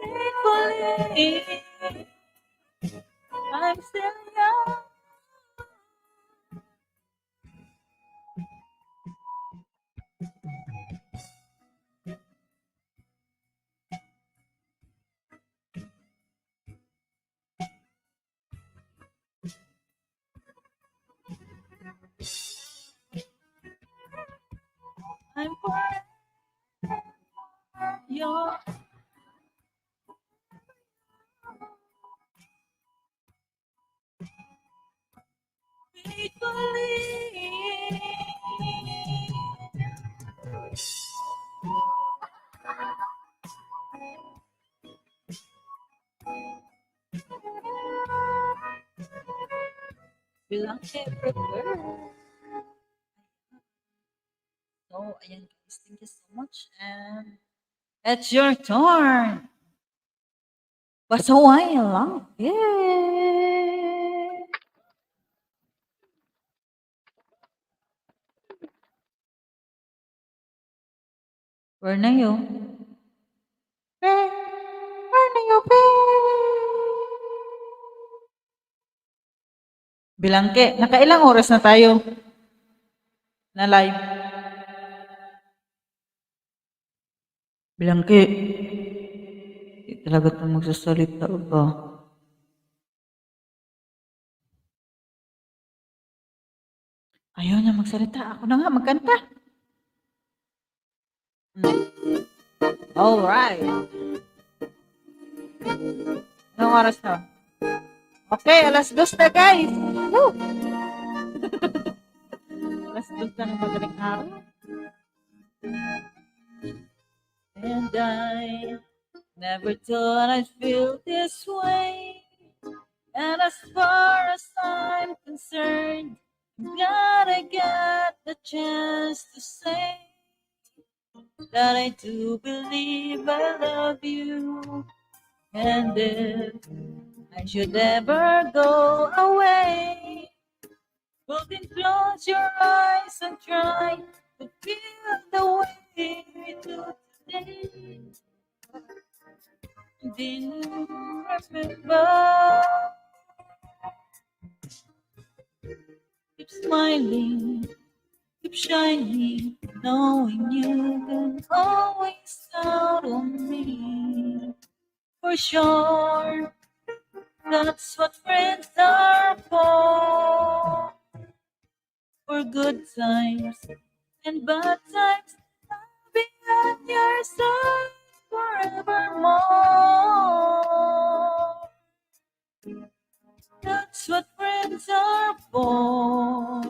Faithfully, I'm still young. Bilangke prefer. So, ayan guys. Thank you so much. And it's your turn. Pasaway lang. Yeah. Where na yun? Where na yun, be? Bilangke, nakailang oras na tayo na live? Bilangke, di talaga ito magsasalita ba? Ayaw niya magsalita. Ako na nga, magkanta. Alright. Anong oras na? Okay, alas 2 na guys. Woo! Alas 2 na ng madaling araw. And I never thought I'd feel this way. And as far as I'm concerned, I'm glad I got the chance to say that I do believe I love you. And if I should ever go away, well then close your eyes and try to feel the way we do today. Then remember, keep smiling, keep shining, knowing you can always count on me. For sure, that's what friends are for. For good times and bad times, I'll be at your side forevermore. That's what friends are for.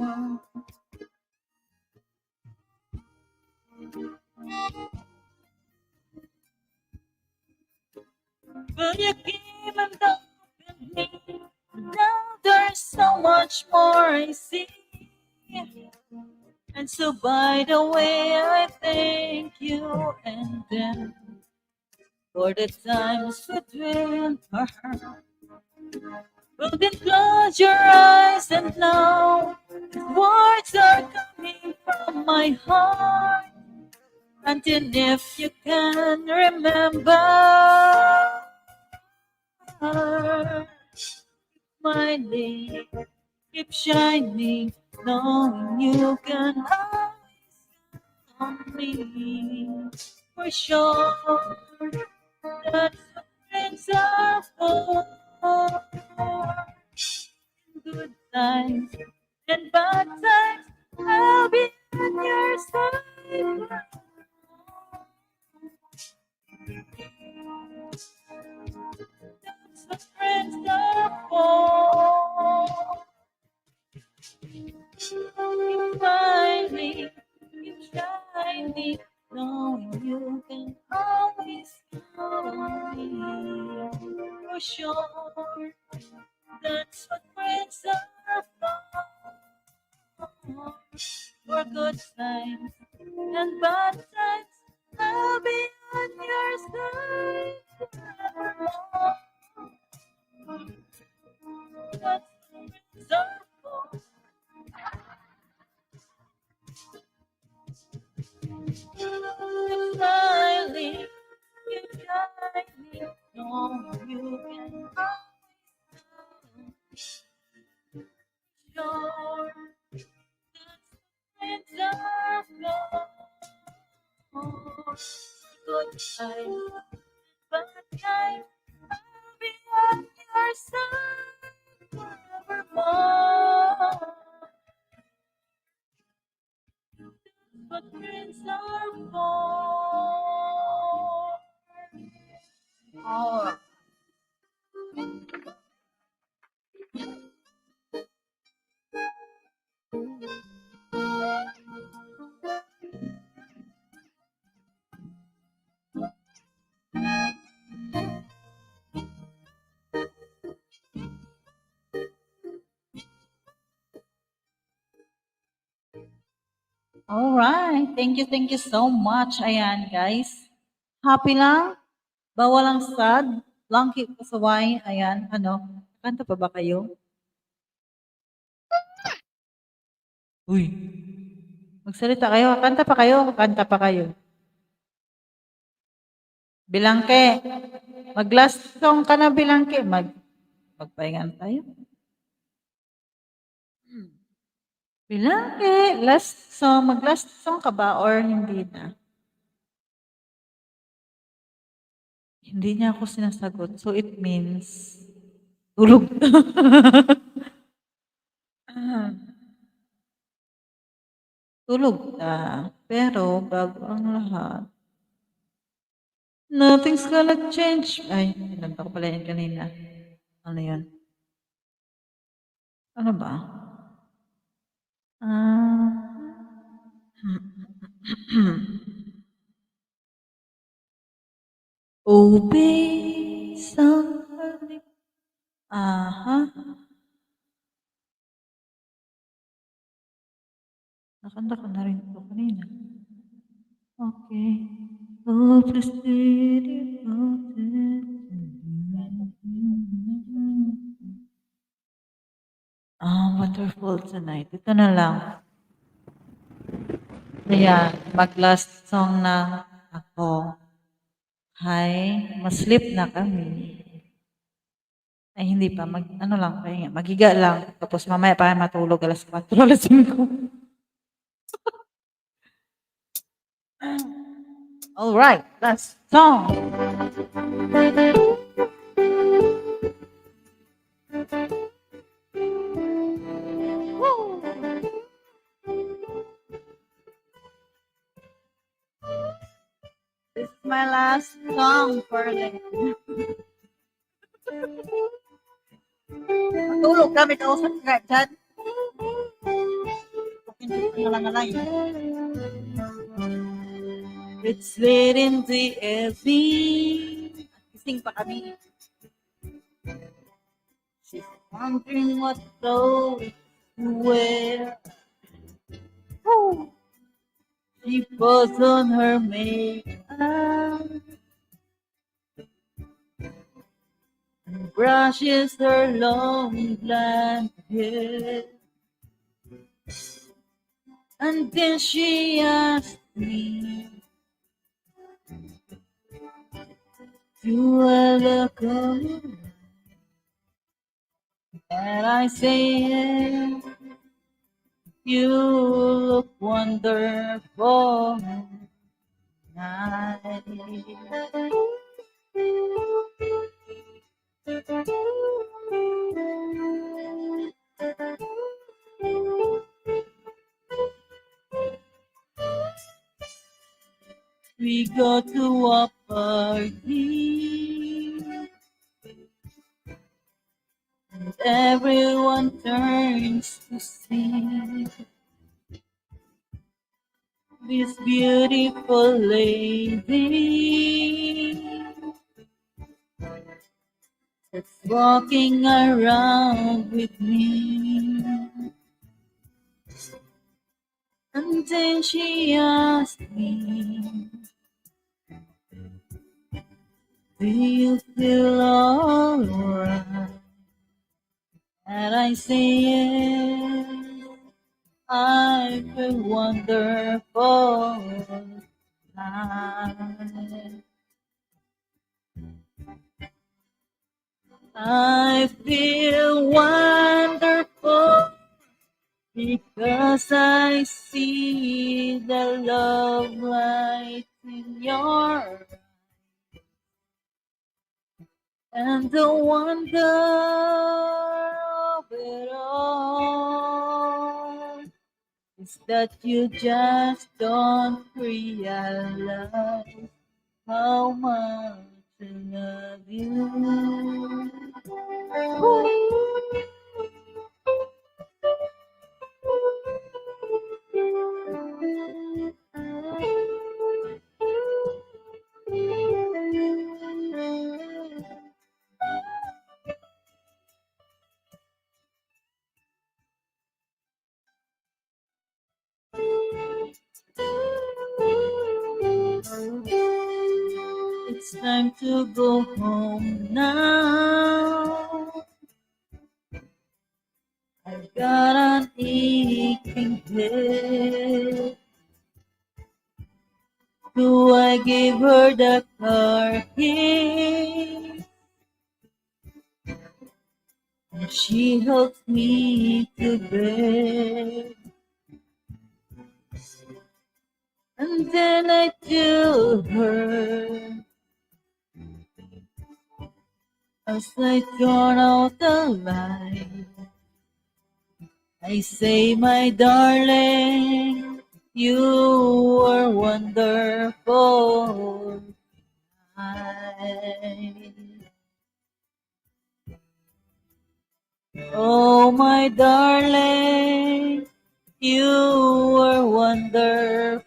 Will you keep and look at me? Now there's so much more I see. And so by the way, I thank you and then for the times between her. Well then close your eyes and know these words are coming from my heart. Until if you can remember, smiling, keep shining, knowing you can always on me. For sure, that's what friends are for. Good times and bad times, I'll be on your side. That's what friends are for. Keep smiling, keep shining, knowing you can always count on me. For sure, that's what friends are for. For good times and bad times, I'll be on your side forevermore. That's what friends are for. Keep smiling, keep shining, knowing you can always sure. That's friends are for. Good times, bad times, I'll be on your side forevermore. What friends are for. Oh. Alright. Thank you so much. Ayan, guys. Happy lang? Bawal ang sad? Langki pasaway? Ayan, ano? Kanta pa ba kayo? Uy. Magsalita kayo. Kanta pa kayo. Kanta pa kayo. Bilangke. Mag-last song ka na, Bilangke. Magpahinga tayo. Bilangke. Last song. Mag-last song ka ba or hindi na? Hindi niya ako sinasagot. So it means tulog. Tulog na. Pero bago ang lahat, nothing's gonna change. Ay, nanta ko pala yan kanina. Ano yun? Ano ba? Obey somebody. Aha. Nakanta ko na rin ito kanina. Okay. Oh, please be devoted. Waterfall tonight. Ito na lang. Ayan, mag-last song na ako. Hi, ma-sleep na kami. Ay, hindi pa. Ano lang, pahinga. Magiga lang. Tapos mamaya pa matulog alas 4, alas 5. Alright, last song. Woo! This is my last song for the... Matulog kami kausap ka dyan. It's late in the evening. Gising pa kami. She's wondering what clothes to wear. Woo! She puts on her makeup and brushes her long blonde hair. And then she asked me, "Do I look alright?" And I say, "You look wonderful tonight." We go to a party and everyone turns to see this beautiful lady that's walking around with me. And then she asked me, "Do you feel alright?" And I say, "Yes, I feel wonderful tonight. I feel wonderful because I see the love light in your eyes. And the wonder of it all is that you just don't realize how much I love you." It's time to go home now. I've got an aching head. Do I give her the car key? And she helps me to bed. And then I tell her, as I turn out the light, I say, my darling, you are wonderful. Oh, my darling, you are wonderful.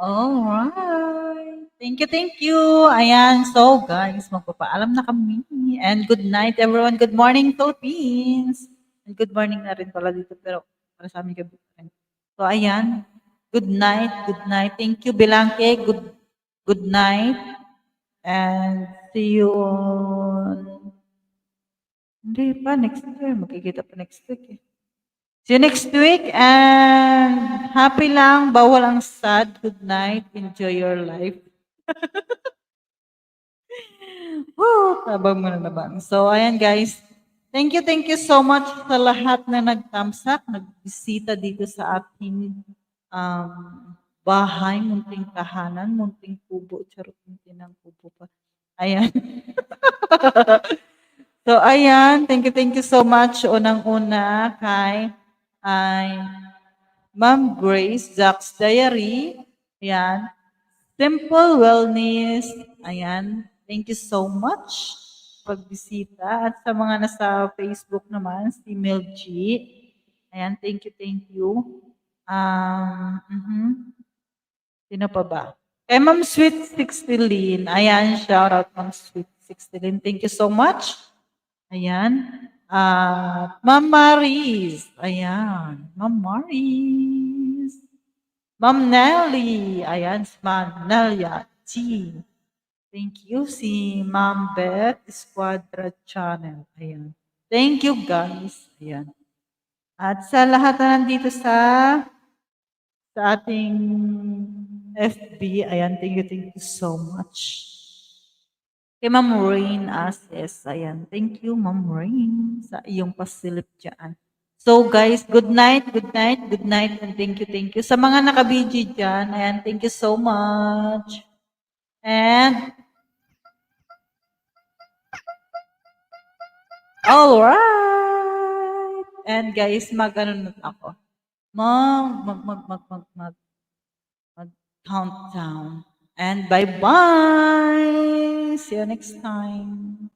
Alright. Thank you, thank you. Ayan, so guys, magpapaalam na kami. And good night, everyone. Good morning, Philippines. And good morning na rin pala dito, pero para sa amin gabi pa rin. So, ayan. Good night, good night. Thank you, Bilangke. Good night. And see you on... Hindi pa, next week. Magkikita pa next week eh. See you next week and happy lang, bawal ang sad. Good night, enjoy your life. Woo! Tabang mo na naman. So, ayan guys. Thank you so much sa lahat na nagtamsak, nagbisita dito sa ating bahay, munting tahanan, munting kubo. Charot, munting ng kubo pa. Ayan. So, ayan. Thank you so much. Unang-una kay Ma'am Grace, Jack's Diary. Ayan. Simple Wellness. Ayan. Thank you so much pagbisita. At sa mga nasa Facebook naman, si Mel G. Ayan. Thank you. Sino pa ba? Kay Ma'am Sweet 16. Ayan. Shout out Ma'am Sweet 16. Thank you so much. Ayan. Ma'am Maris. Ayan. Ma'am Maris. Ma'am Nelly. Ayan. Si Ma'am Nelia T. Thank you. Si Ma'am Beth Squadra Channel. Ayan. Thank you guys. Ayan. At sa lahat na nandito sa ating FB. Ayan. Thank you so much. Kay Ma'am Rain Ases. Ayan. Thank you, Ma'am Rain, sa iyong pasilip dyan. So, guys, good night, and thank you. Sa mga naka-BG dyan, ayan, thank you so much. And, alright. And guys, mag-ano na ako. Mag-countdown. And bye-bye. See you next time.